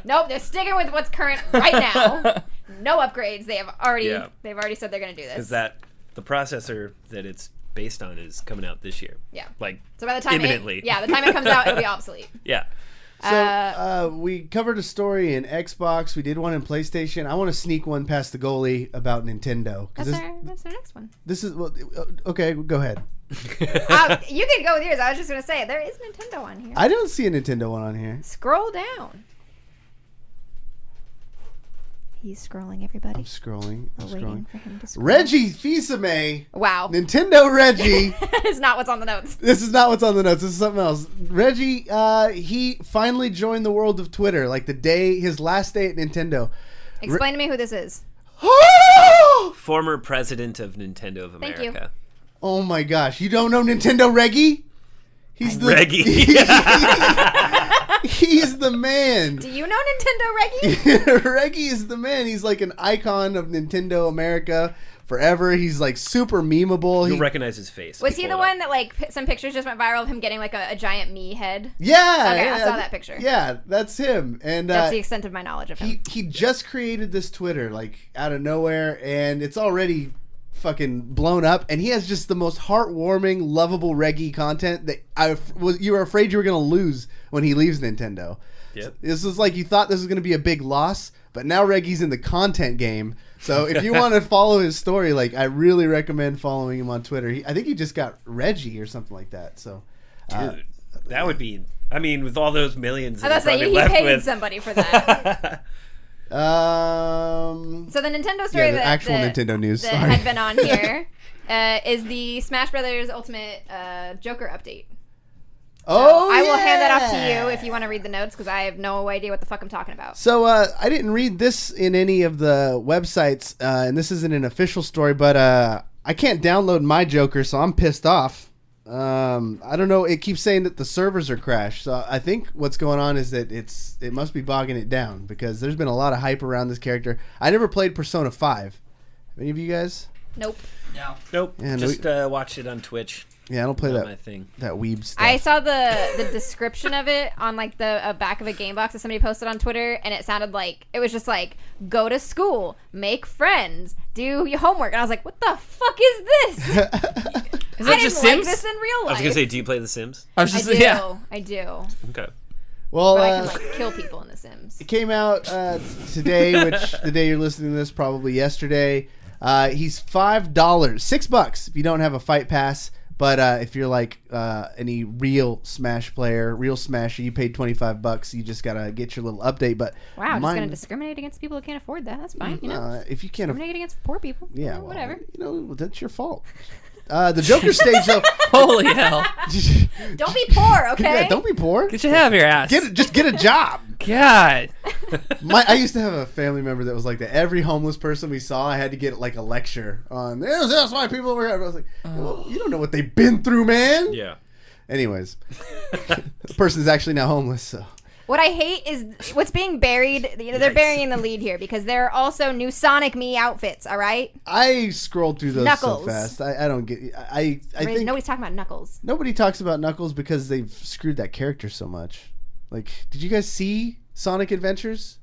Nope, they're sticking with what's current right now. No upgrades. They've already said they're going to do this. Because the processor that it's based on is coming out this year. Yeah. Like So by the time imminently. the time it comes out, it'll be obsolete. Yeah. So we covered a story in Xbox. We did one in PlayStation. I want to sneak one past the goalie about Nintendo. That's our next one. This is okay. Go ahead. You can go with yours. I was just going to say there is Nintendo on here. I don't see a Nintendo one on here. Scroll down. He's scrolling, everybody. I'm scrolling. We're waiting for him to scroll. Reggie Fils-Aimé. Wow. Nintendo Reggie. That is not what's on the notes. This is not what's on the notes. This is something else. Reggie, he finally joined the world of Twitter, like his last day at Nintendo. Explain to me who this is. Former president of Nintendo of Thank America. you. Oh my gosh. You don't know Nintendo Reggie? He's the Reggie. He's the man. Do you know Nintendo Reggie? Reggie is the man. He's like an icon of Nintendo America forever. He's like super memeable. You'll recognize his face. Was he the one that like some pictures just went viral of him getting like a giant me head? Yeah. Okay, yeah, I saw that picture. Yeah, that's him. And That's the extent of my knowledge of him. he just created this Twitter like out of nowhere, and it's already fucking blown up, and he has just the most heartwarming, lovable Reggie content that you were afraid you were going to lose when he leaves Nintendo. Yep. This was like you thought this was going to be a big loss, but now Reggie's in the content game. So if you want to follow his story, like I really recommend following him on Twitter. I think he just got Reggie or something like that. So, Dude, that would be. I mean, with all those millions, I was that gonna say he he left paid with. somebody for that. So the Nintendo story the actual Nintendo news, that sorry. had been on here is the Smash Brothers Ultimate Joker update. Oh, I will hand that off to you if you want to read the notes because I have no idea what the fuck I'm talking about. So I didn't read this in any of the websites, and this isn't an official story, but I can't download my Joker, so I'm pissed off. I don't know. It keeps saying that the servers are crashed, so I think what's going on is that it must be bogging it down because there's been a lot of hype around this character. I never played Persona 5. Any of you guys? Nope. No. Nope. Yeah, Just watched it on Twitch. Yeah, I don't play Not my that thing. weeb stuff. I saw the description of it on like the back of a game box that somebody posted on Twitter, and it sounded like it was just like go to school, make friends, do your homework, and I was like, what the fuck is this? Is I that didn't just like Sims? this in real I life. was gonna say, do you play The Sims? I was I just do. yeah. I do. Okay. well, But I can like kill people in The Sims. it came out today, which the day you're listening to this, probably yesterday. He's $5, $6 if you don't have a fight pass. But if you're like any real Smash player, real Smasher, you paid $25. You just gotta get your little update. But Wow, just mine- gonna discriminate against people who can't afford that. That's fine, you know. if you can't, Discriminate against poor people. yeah, Well, whatever. You know, that's your fault. The Joker stage though. Holy hell. Don't be poor, okay? Yeah, don't be poor. Get your head out of your ass. Just get a job. God. I used to have a family member that was like that. Every homeless person we saw, I had to get like a lecture on. That's why people over here. I was like, well, you don't know what they've been through, man. Yeah. Anyways, the person is actually now homeless. So What I hate is what's being buried. They're burying the lead here because there are also new Sonic Me outfits. All right, I scrolled through those Knuckles. so fast. I don't get. I think nobody's talking about Knuckles. nobody talks about Knuckles because they've screwed that character so much. Like, did you guys see Sonic Adventures?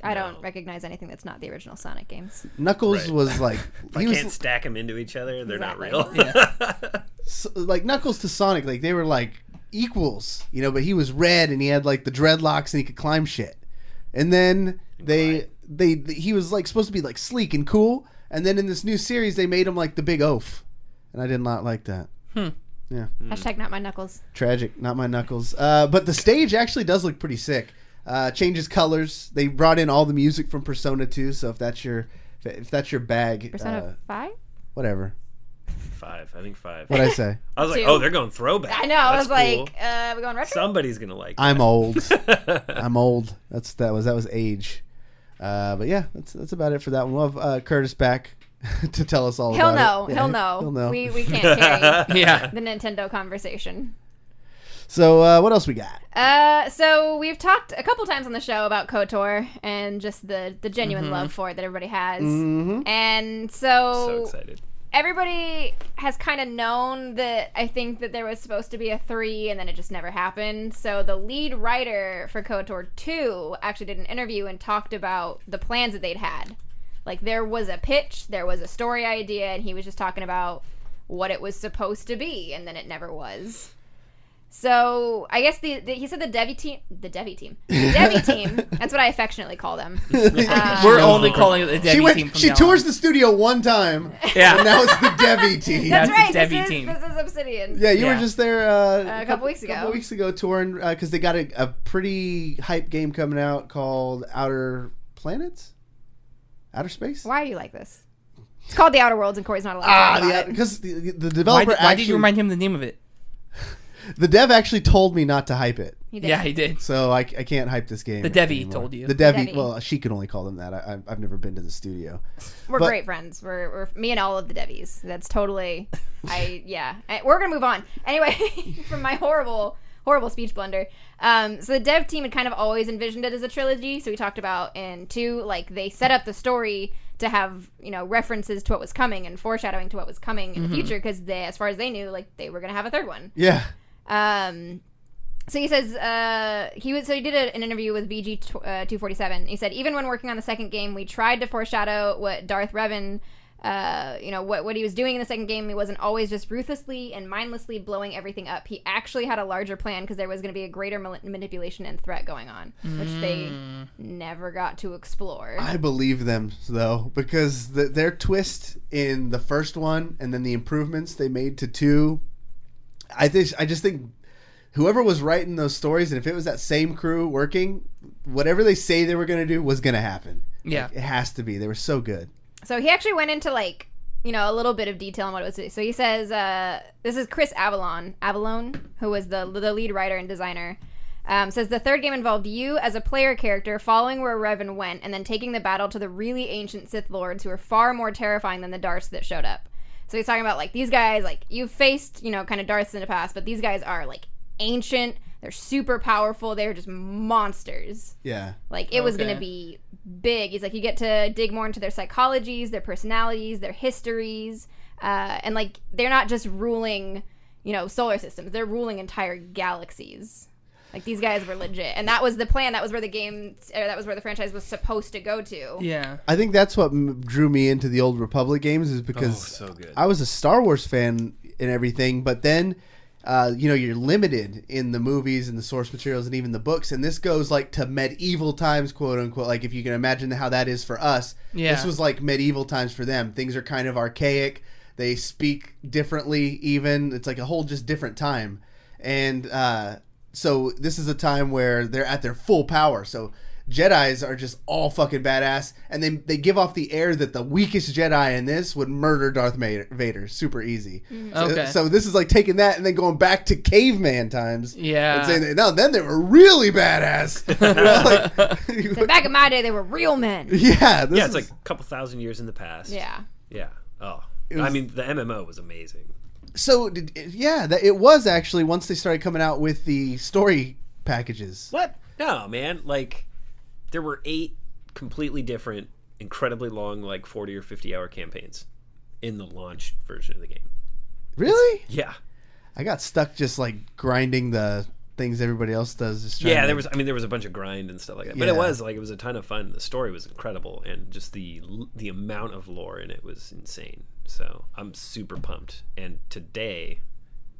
I don't recognize anything that's not the original Sonic games. Knuckles was like If I can't stack them into each other, they're Exactly. not real. so, like Knuckles to Sonic, like they were like equals, you know. But he was red and he had like the dreadlocks and he could climb shit. And then he was like supposed to be like sleek and cool. And then in this new series, they made him like the big oaf, and I did not like that. Yeah. Hashtag not my Knuckles. Tragic, not my Knuckles. But the stage actually does look pretty sick. Changes colors. They brought in all the music from Persona 2, so if that's your bag, Persona 5? whatever. 5, I think 5. What'd I say? I was like, 2. oh, they're going throwback. I know. I was That's cool. like, we going retro? Somebody's gonna like. I'm old. I'm old. That was age. But yeah, that's about it for that one. We'll have Curtis back to tell us all about it. He'll know. He'll know. We can't carry Yeah. the Nintendo conversation. So what else we got? So we've talked a couple times on the show about KOTOR and just the genuine love for it that everybody has. Mm-hmm. And so excited. everybody has kind of known that I think that there was supposed to be a 3 and then it just never happened. So the lead writer for KOTOR 2 actually did an interview and talked about the plans that they'd had. Like, there was a pitch, there was a story idea, and he was just talking about what it was supposed to be, and then it never was. So, I guess he said the Devi team, that's what I affectionately call them. We're only calling it the Devi team from She now tours on. the studio one time, Yeah. and now it's the Devi team. That's That's right, the Devi team. this is Obsidian. Yeah, you Yeah. were just there a couple weeks ago. touring because they got a pretty hype game coming out called Outer Space. Why are you like this? It's called The Outer Worlds, and Cory's not allowed to talk about it. Because the developer Why did you remind him the name of it? the dev actually told me not to hype it, He did. Yeah, he did. so I can't hype this game. The Devi anymore. told you. The Devi. Devi. Well, she could only call them that. I've never been to the studio. We're But- great friends. We're me and all of the Devies. That's totally, we're gonna move on anyway from my horrible speech blunder. So the dev team had kind of always envisioned it as a trilogy. So we talked about in 2, like they set up the story to have references to what was coming and foreshadowing to what was coming in the future because they, as far as they knew, like they were gonna have a 3rd one. Yeah. So he says he did an interview with VG 247. He said even when working on the 2nd game, we tried to foreshadow what Darth Revan, what he was doing in the 2nd game. He wasn't always just ruthlessly and mindlessly blowing everything up. He actually had a larger plan because there was going to be a greater manipulation and threat going on, which they never got to explore. I believe them though because their twist in the first one and then the improvements they made to 2. I just think whoever was writing those stories, and if it was that same crew working, whatever they say they were going to do was going to happen. Yeah. Like, it has to be. They were so good. So he actually went into a little bit of detail on what it was. So he says, this is Chris Avallone, who was the lead writer and designer. Says the 3rd game involved you as a player character following where Revan went and then taking the battle to the really ancient Sith Lords who are far more terrifying than the Darths that showed up. So he's talking about these guys, you've faced, kind of Darths in the past, but these guys are ancient. They're super powerful. They're just monsters. Yeah. It was going to be big. He's like, you get to dig more into their psychologies, their personalities, their histories. And they're not just ruling, solar systems. They're ruling entire galaxies. These guys were legit. And that was the plan. That was where the franchise was supposed to go to. Yeah. I think that's what drew me into the Old Republic games is because so good. I was a Star Wars fan and everything, but then you're limited in the movies and the source materials and even the books, and this goes to medieval times, quote unquote. If you can imagine how that is for us, this was medieval times for them. Things are kind of archaic. They speak differently. Even it's a whole just different time, and so this is a time where they're at their full power. So Jedis are just all fucking badass, and they give off the air that the weakest Jedi in this would murder Darth Vader super easy. Okay. So this is taking that and then going back to caveman times. Yeah. And saying that, then they were really badass. So back in my day, they were real men. Yeah. It's a couple thousand years in the past. Yeah. Yeah. Oh. was- I mean, the MMO was amazing. So it was actually once they started coming out with the story packages. What? No, man. There were 8 completely different, incredibly long, 40 or 50 hour campaigns in the launch version of the game. Really? Yeah. I got stuck just grinding the things everybody else does. Just trying Yeah, to- there was a bunch of grind and stuff like that, but Yeah. it was a ton of fun. The story was incredible, and just the amount of lore in it was insane. So I'm super pumped. And today,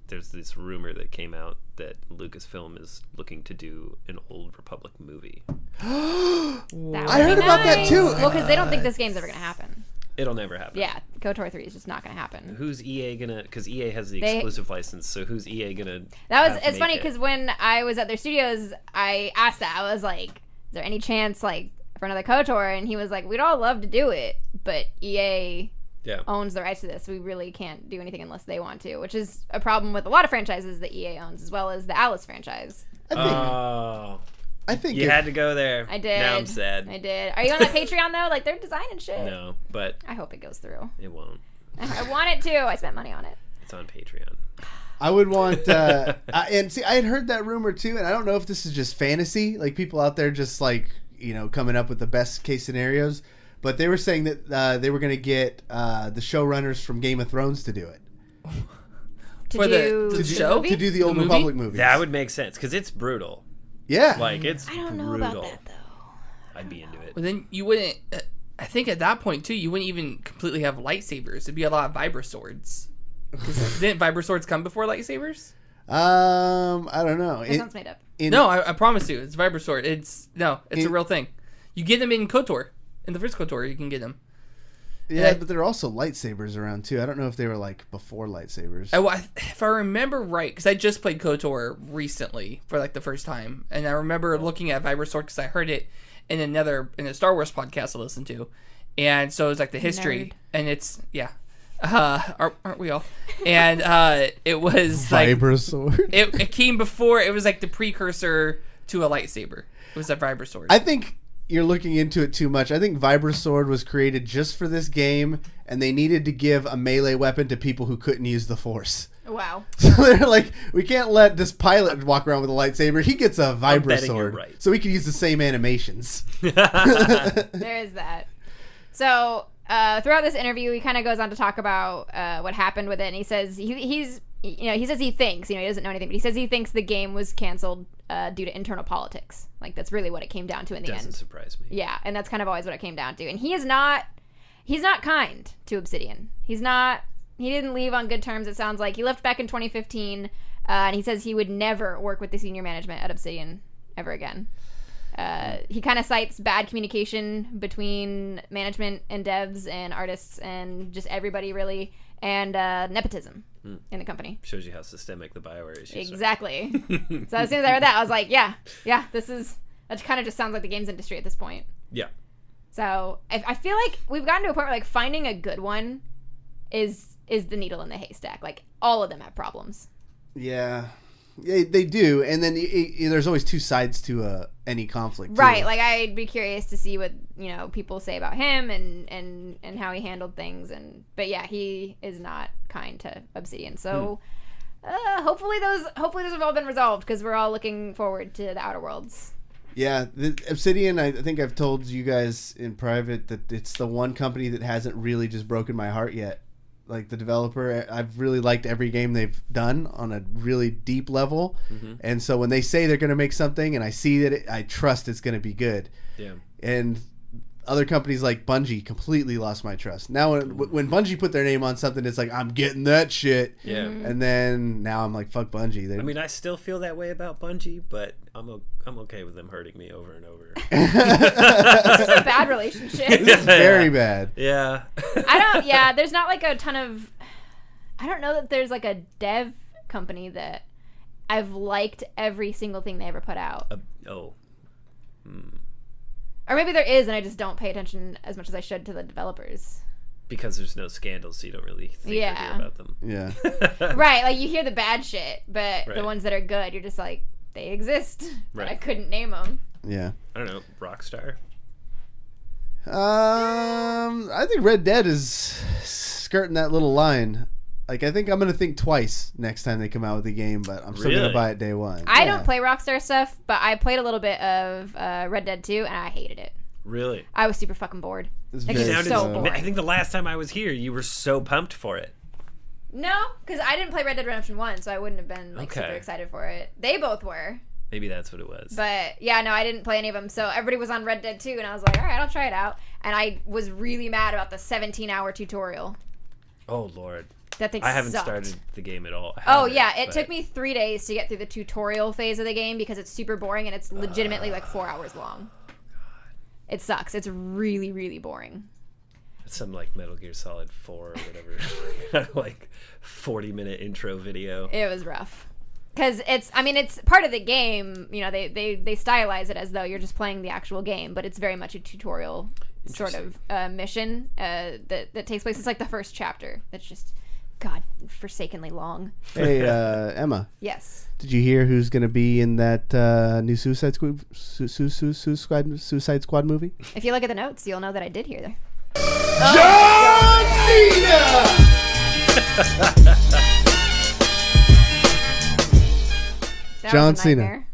there's this rumor that came out that Lucasfilm is looking to do an Old Republic movie. That would I heard be about that nice. too. Well, because they don't think this game's ever gonna happen. It'll never happen. Yeah, KOTOR 3 is just not gonna happen. Who's EA gonna? Because EA has the They- exclusive license. So who's EA gonna? It's make funny it? because when I was at their studios, I asked that. I was like, "Is there any chance like for another KOTOR?" And he was like, "We'd all love to do it, but EA Yeah. owns the rights to this. We really can't do anything unless they want to," which is a problem with a lot of franchises that EA owns, as well as the Alice franchise. I think You had to go there. I did. Now I'm sad. I did. Are you on that Patreon though? Like they're designing shit. No, but I hope it goes through. it won't. I want it to. I spent money on it. It's on Patreon. I would want, and see, I had heard that rumor too, and I don't know if this is just fantasy, like people out there just like, coming up with the best case scenarios, but they were saying that they were going to get the showrunners from Game of Thrones to do it. For the show? movie? To do the Old movie? Republic movies. That would make sense because it's brutal. Yeah. Like it's I don't know brutal. about that though. I'd be into it. But then you wouldn't. I think at that point too, you wouldn't even completely have lightsabers. It'd be a lot of vibra swords. 'Cause didn't vibra swords come before lightsabers? I don't know. That sounds made up. No, I promise you, it's vibra sword. It's a In- real thing. You get them in KOTOR. In the first KOTOR, you can get them. Yeah, but there are also lightsabers around too. I don't know if they were like before lightsabers. If I remember right, because I just played KOTOR recently for like the first time, and I remember looking at vibra sword because I heard it in a Star Wars podcast I listened to, and so it was like the history, Nerd. and it's aren't we all? And it was like Vibra sword. it came before. It was like the precursor to a lightsaber. It was a vibra sword. I think you're looking into it too much. I think Vibra Sword was created just for this game, and they needed to give a melee weapon to people who couldn't use the Force. Wow. So they're like, we can't let this pilot walk around with a lightsaber. He gets a Vibra betting Sword, you're right. so he can use the same animations. There is that. So throughout this interview, he kind of goes on to talk about what happened with it, and he says he thinks, he doesn't know anything, but he says he thinks the game was canceled due to internal politics. Like that's really what it came down to in the Doesn't end. surprise me. Yeah, and that's kind of always what it came down to. And he's not kind to Obsidian. He didn't leave on good terms, it sounds like. He left back in 2015, and he says he would never work with the senior management at Obsidian ever again. He kind of cites bad communication between management and devs and artists and just everybody, really, and nepotism in the company. Shows you how systemic the BioWare issues are. Exactly. So as soon as I read that, I was like, yeah, that kind of just sounds like the games industry at this point. Yeah. So I feel like we've gotten to a point where like finding a good one is the needle in the haystack. Like all of them have problems. Yeah, they do. And then there's always two sides to any conflict, too. Right. Like I'd be curious to see what people say about him and how he handled things. But yeah, he is not kind to Obsidian. So hopefully those have all been resolved because we're all looking forward to the Outer Worlds. Yeah, the Obsidian, I think I've told you guys in private that it's the one company that hasn't really just broken my heart yet. Like the developer, I've really liked every game they've done on a really deep level. Mm-hmm. And so when they say they're going to make something and I see that I trust it's going to be good. Yeah. And other companies like Bungie completely lost my trust. Now when Bungie put their name on something, it's like, I'm getting that shit. Yeah. And then now I'm like, fuck Bungie. I mean, I still feel that way about Bungie, but I'm okay with them hurting me over and over. This is a bad relationship. It's very bad. Yeah. There's not like a ton of, I don't know that there's like a dev company that I've liked every single thing they ever put out. Or maybe there is and I just don't pay attention as much as I should to the developers. Because there's no scandals, so you don't really think or hear about them. Yeah. Right, like you hear the bad shit, but Right. the ones that are good, you're just like, they exist. But Right. I couldn't name them. Yeah. I don't know, Rockstar? I think Red Dead is skirting that little line. Like, I think I'm going to think twice next time they come out with a game, but I'm still going to Really? buy it day one. I Yeah. don't play Rockstar stuff, but I played a little bit of Red Dead 2, and I hated it. Really? I was super fucking bored. It's Like, very it's slow. so boring. I think the last time I was here, you were so pumped for it. No, because I didn't play Red Dead Redemption 1, so I wouldn't have been like super Okay. excited for it. They both were. Maybe that's what it was. But yeah, no, I didn't play any of them. So everybody was on Red Dead 2, and I was like, all right, I'll try it out. And I was really mad about the 17-hour tutorial. Oh Lord, That thing I haven't sucked. started the game at all. Oh yeah, it took me 3 days to get through the tutorial phase of the game because it's super boring and it's legitimately like 4 hours long. It sucks. It's really, really boring. It's some like Metal Gear Solid 4 or whatever, like 40-minute intro video. It was rough. Because it's part of the game. You know, they stylize it as though you're just playing the actual game, but it's very much a tutorial sort of mission that takes place. It's like the first chapter. That's just, God, forsakenly long. Hey, Emma. Yes. Did you hear who's going to be in that new Suicide Squad movie? If you look at the notes, you'll know that I did hear there. John Cena! That John was a Cena. nightmare.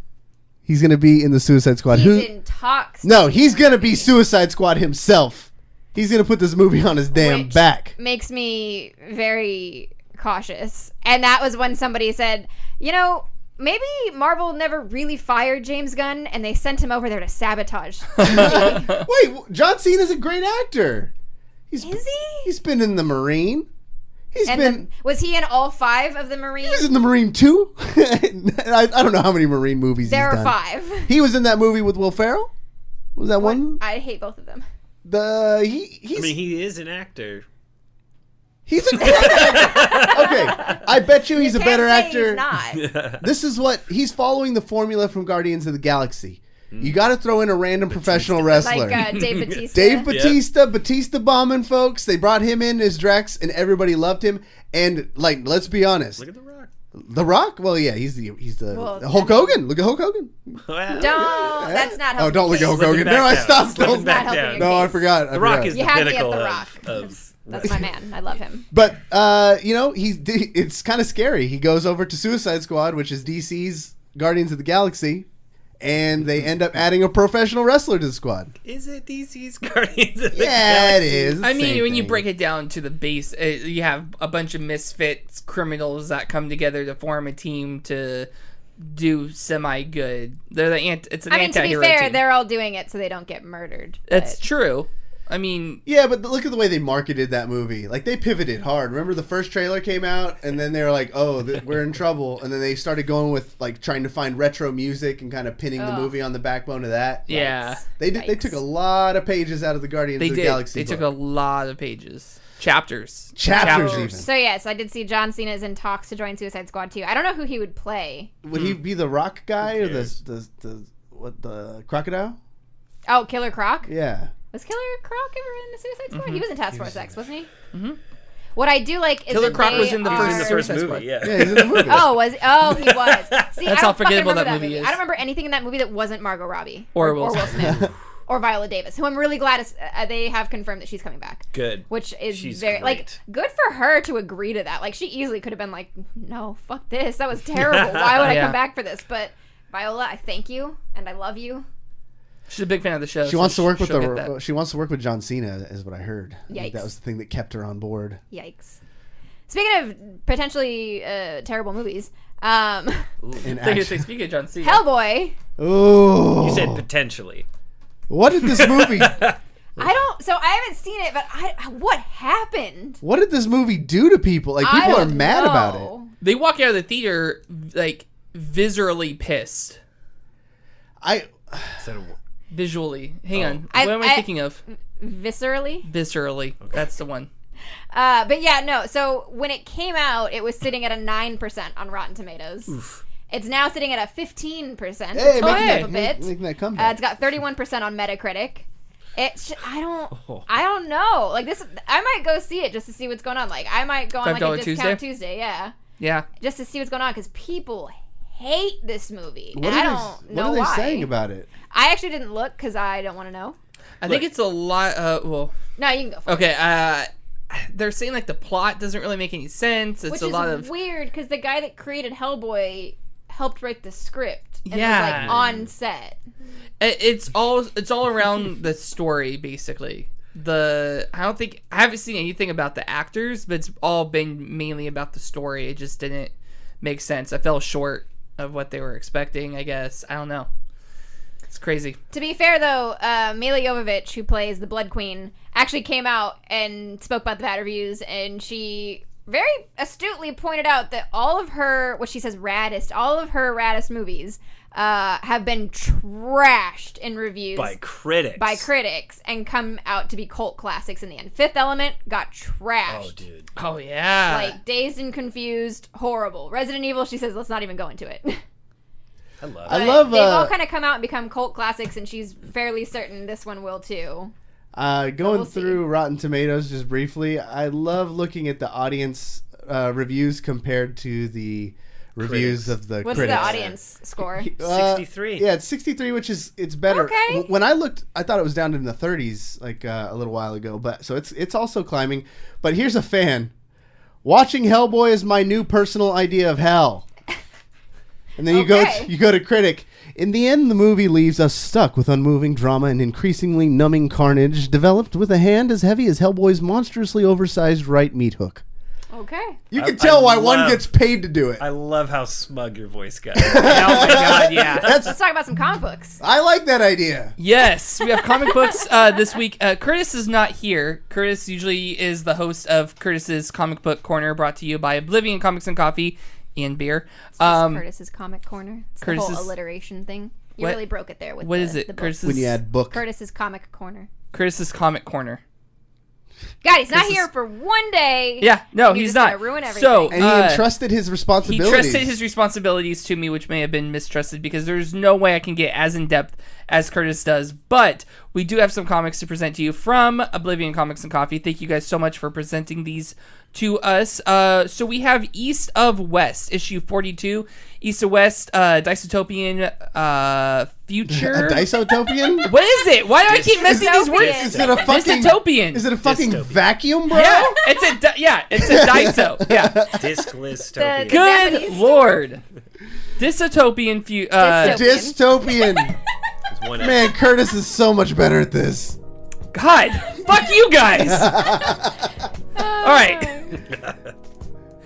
He's going to be in the Suicide Squad. He's in talks. No, he's going to be Suicide Squad himself. He's going to put this movie on his damn Which back. Makes me very cautious. And that was when somebody said, you know, maybe Marvel never really fired James Gunn and they sent him over there to sabotage. Wait, John Cena's a great actor. Is he? He's been in The Marine. Was he in all 5 of the Marines? He was in The Marine 2. I don't know how many Marine movies There he's are done. 5. He was in that movie with Will Ferrell. Was that one? I hate both of them. He is an actor. He's a good actor. Okay, I bet you he's a better Can't say actor. He's not. This is what he's following the formula from Guardians of the Galaxy. You got to throw in a random professional wrestler. Like Dave Bautista. Dave Bautista, Batista bombing folks. They brought him in as Drax, and everybody loved him. And like, let's be honest, Look at The Rock. The Rock. Well, yeah, he's the Well, Hulk Hogan. Look at Hulk Hogan. Don't. That's not helping. Oh, don't look at Hulk Slipping Hogan. back No, I down. stopped. Slipping back Not down. helping No, I forgot. The Rock is You the had me at pinnacle The Rock. of That's my man. I love him. But it's kind of scary. He goes over to Suicide Squad, which is DC's Guardians of the Galaxy, and they end up adding a professional wrestler to the squad. Is it DC's Guardians of the Yeah, it Galaxy? is. I mean, Same when you thing. break it down to the base, you have a bunch of misfits, criminals that come together to form a team to do semi-good. They're it's an I mean, to be anti-hero fair, team. they're all doing it so they don't get murdered. That's but- true. I mean, Yeah, but look at the way they marketed that movie. Like, they pivoted hard. Remember the first trailer came out, and then they were like, oh, we're in trouble. And then they started going with, like, trying to find retro music and kind of pinning the Ugh. movie on the backbone of that. yeah, They took a lot of pages out of the Guardians they of the did. Galaxy They took book. a lot of pages, chapters. Even. So yes, I did see John Cena is in talks to join Suicide Squad too. I don't know who he would play. Would he be the Rock guy or cares? the crocodile? Oh, Killer Croc. Yeah. Was Killer Croc ever in the Suicide Squad? He was in Task Force X, wasn't he? Mm-hmm. What I do like is Killer that Croc they was in the are... first Suicide Squad. movie, yeah. Yeah, he's in the movie. He was. See, I That's don't how fucking forgettable remember that movie is. I don't remember anything in that movie that wasn't Margot Robbie Or Will Smith or Viola Davis, who I'm really glad they have confirmed that she's coming back. Good. Which is She's very great. good for her to agree to that. Like, she easily could have been like, no, fuck this, that was terrible, why would I Yeah. come back for this? But Viola, I thank you and I love you. She's a big fan of the show. She so wants to work with she'll get that. she wants to work with John Cena, is what I heard. I think Yikes. that was the thing that kept her on board. Yikes. Speaking of potentially terrible movies, In action. Speaking of John Cena, Hellboy. Oh, You said potentially. what did this movie? I haven't seen it, but what happened? What did this movie do to people? Like, I people are don't mad know. about it. they walk out of the theater like viscerally pissed. Is that a, Visually, hang on. I- What am I thinking of? Viscerally. Viscerally, that's the one. But yeah, no. So when it came out, it was sitting at a 9% on Rotten Tomatoes. It's now sitting at a 15%. Hey, It's making up a bit. making that comeback. It's got 31% on Metacritic. I don't know. Like, this, I might go see it just to see what's going on. Like, I might go on like a $5 discount Tuesday, yeah, Yeah. just to see what's going on because people hate this movie, What and are I they- don't know What are they why. saying about it? I actually didn't look because I don't want to know. I think it's a lot. Well, No, you can go for it. okay. They're saying like the plot doesn't really make any sense. It's Which a is lot of weird because the guy that created Hellboy helped write the script and Yeah. was like on set. it's all around the story basically. I haven't seen anything about the actors, but it's all been mainly about the story. It just didn't make sense. I fell short of what they were expecting, I guess. I don't know. It's crazy. To be fair, though, Mila Jovovich, who plays the Blood Queen, actually came out and spoke about the bad reviews, and she very astutely pointed out that all of her, what she says, all of her raddest movies have been trashed in reviews by critics and come out to be cult classics in the end. Fifth Element got trashed. Oh, dude. Oh, yeah. Like, Dazed and Confused, horrible. Resident Evil, she says, let's not even go into it. I love it. They've all kind of come out and become cult classics, and she's fairly certain this one will too. Going through Rotten Tomatoes just briefly, I love looking at the audience reviews compared to the reviews of the What's critics. the audience score? 63. Yeah, it's 63, which is it's better. Okay. When I looked, I thought it was down in the 30s like a little while ago, but so it's also climbing. But here's a fan. Watching Hellboy is my new personal idea of hell. And then you go to critic. In the end, the movie leaves us stuck with unmoving drama and increasingly numbing carnage, developed with a hand as heavy as Hellboy's monstrously oversized right meat hook. Okay. You can tell why one gets paid to do it. I love how smug your voice got. Oh my god, yeah. Let's talk about some comic books. I like that idea. Yes, we have comic books this week. Curtis is not here. Curtis usually is the host of Curtis's Comic Book Corner, brought to you by Oblivion Comics and Coffee and Beer. It's Curtis's Comic Corner. It's the whole alliteration thing. You what? really broke it there with what is it? the book. Curtis's, when you add book. Curtis's Comic Corner. Curtis's Comic Corner. God, he's not here for one day. Yeah, no, he's he's just not. gonna ruin everything. So, And he entrusted his responsibilities. He trusted his responsibilities to me, which may have been mistrusted because there's no way I can get as in depth as Curtis does. But we do have some comics to present to you from Oblivion Comics and Coffee. Thank you guys so much for presenting these to us. So we have East of West, issue 42. East of West, dystopian future. A dystopian? What is it? Why do I keep messing these words? Is it a fucking dystopian? Is it a fucking vacuum, bro? Yeah, it's a dyso. Yeah. Discless. The Good Japanese- Lord. Dystopian future. Dystopian. Dystopian. Man, Curtis is so much better at this. God, fuck you guys. All right.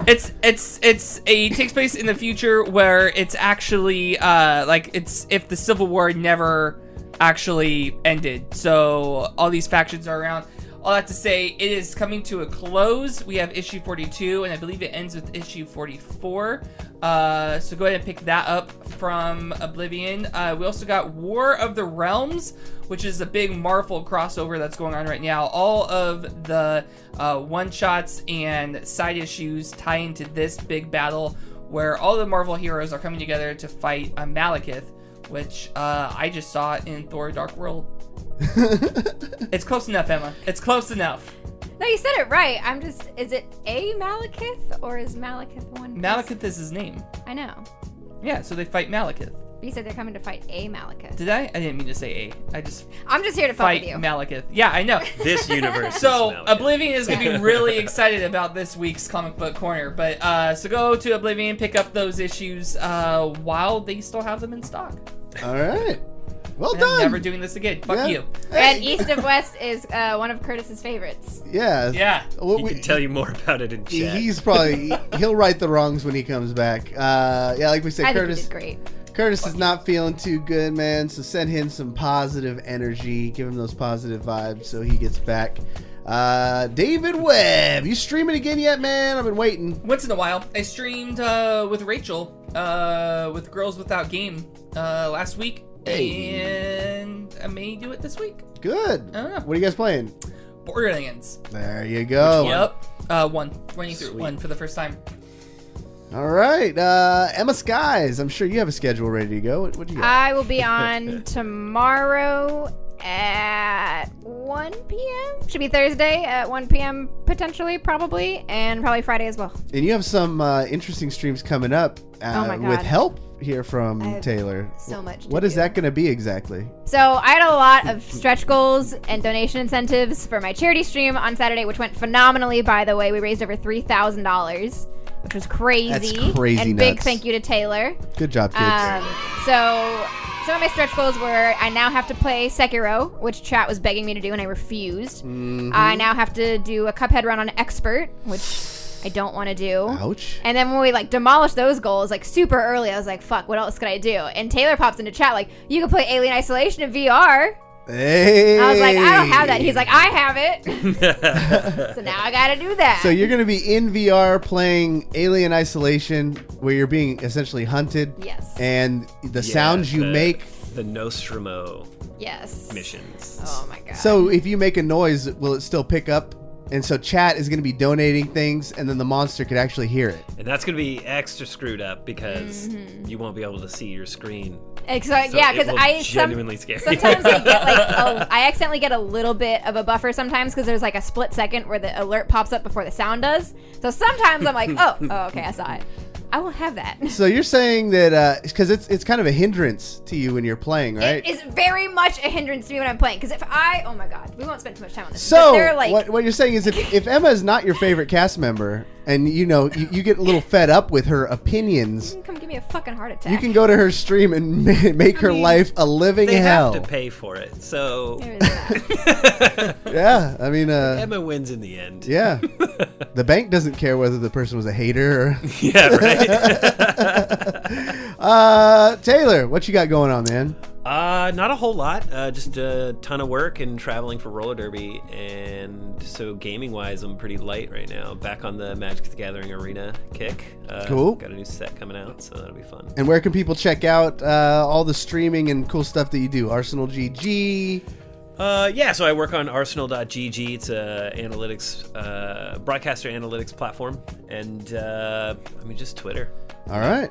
It takes place in the future where it's actually it's if the Civil War never actually ended. So all these factions are around. All that to say, it is coming to a close. We have issue 42, and I believe it ends with issue 44. So go ahead and pick that up from Oblivion. We also got War of the Realms, which is a big Marvel crossover that's going on right now. All of the one-shots and side issues tie into this big battle where all the Marvel heroes are coming together to fight Malekith, which I just saw in Thor Dark World. It's close enough, Emma. It's close enough. No, you said it right. Is it a Malekith or is Malekith one? Malekith is his name. I know. Yeah, so they fight Malekith. But you said they're coming to fight a Malekith. Did I? I didn't mean to say a. I'm just here to fuck fight with you. Malekith. Yeah, I know. This universe. So is Malekith. Oblivion is going to be really excited about this week's comic book corner. But so go to Oblivion, pick up those issues while they still have them in stock. All right. Well I'm done. never doing this again. Fuck you. And East of West is one of Curtis's favorites. Yeah. Yeah. Well, He can tell you more about it in chat. He's probably he'll right the wrongs when he comes back. Yeah, like we said, I Curtis. think he did great. Curtis is not feeling too good, man. So send him some positive energy. Give him those positive vibes so he gets back. David Webb, you streaming again yet, man? I've been waiting. Once in a while. I streamed with Rachel with Girls Without Game last week. Hey. And I may do it this week. Good. I don't know. What are you guys playing? Borderlands. There you go. Yep. One. Running through one for the first time. All right. Emma Skies, I'm sure you have a schedule ready to go. What do you got? I will be on tomorrow at 1 p.m. Should be Thursday at 1 p.m. potentially, probably, and probably Friday as well. And you have some interesting streams coming up Oh my God. with help here from I have Taylor. so much to What is do. that going to be exactly? So I had a lot of stretch goals and donation incentives for my charity stream on Saturday, which went phenomenally, by the way. We raised over $3,000, which was crazy. That's crazy And big nuts. thank you to Taylor. Good job, kids. So some of my stretch goals were I now have to play Sekiro, which chat was begging me to do, and I refused. I now have to do a Cuphead run on Expert, which I don't want to do. Ouch. And then when we like demolished those goals like super early, I was like, fuck, what else could I do? And Taylor pops into chat like, you can play Alien Isolation in VR. Hey. I was like, I don't have that. He's like, I have it. So now I gotta do that. So you're going to be in VR playing Alien Isolation, where you're being essentially hunted. Yes. And the sounds you make. The Nostromo yes. missions. Oh my god. So if you make a noise, will it still pick up? And so chat is going to be donating things, and then the monster could actually hear it. And that's going to be extra screwed up because you won't be able to see your screen. So yeah, because I genuinely scary. Sometimes I get like I accidentally get a little bit of a buffer sometimes because there's like a split second where the alert pops up before the sound does. So sometimes I'm like, oh, okay, I saw it. I will have that. So you're saying that because it's kind of a hindrance to you when you're playing, right? It is very much a hindrance to me when I'm playing because oh my god, we won't spend too much time on this. So like, what you're saying is if Emma is not your favorite cast member, and you get a little fed up with her opinions, you can come give me a fucking heart attack. you can go to her stream and make her life a living hell. They have to pay for it, so There is that. Yeah, I mean, Emma wins in the end. yeah, the bank doesn't care whether the person was a hater. Or Yeah, right. Taylor, what you got going on, man? Not a whole lot. Just a ton of work and traveling for roller derby, and so gaming-wise, I'm pretty light right now. Back on the Magic the Gathering arena kick. Cool. Got a new set coming out, so that'll be fun. And where can people check out all the streaming and cool stuff that you do? Arsenal GG. Yeah, so I work on Arsenal.gg. It's a analytics, broadcaster analytics platform, and just Twitter. All right.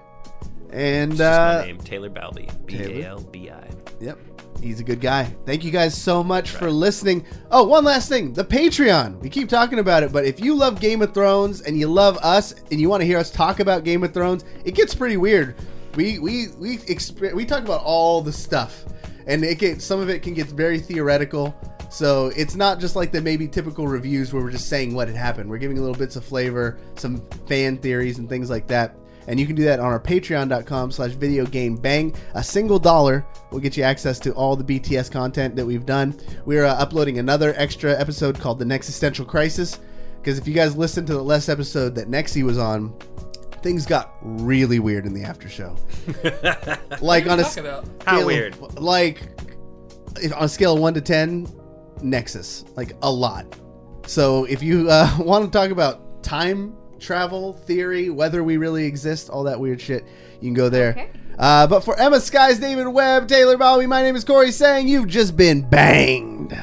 And It's just my name, Taylor Balbi, B-A-L-B-I. Yep. He's a good guy. Thank you guys so much for listening. Oh, one last thing. The Patreon. We keep talking about it, but if you love Game of Thrones and you love us and you want to hear us talk about Game of Thrones, it gets pretty weird. We talk about all the stuff, and some of it can get very theoretical. So it's not just like the maybe typical reviews where we're just saying what had happened. We're giving little bits of flavor, some fan theories and things like that. And you can do that on our patreon.com/videogamebang. A single $1 will get you access to all the BTS content that we've done. We're uploading another extra episode called The Nexistential Crisis. Because if you guys listened to the last episode that Nexi was on, things got really weird in the after show. Like on a scale, How weird? Like on a scale of 1 to 10, Nexus. Like a lot. So if you want to talk about time travel theory, whether we really exist, all that weird shit, you can go there. Okay. But for Emma Skies, David Webb, Taylor Balbi, my name is Cory, saying you've just been banged.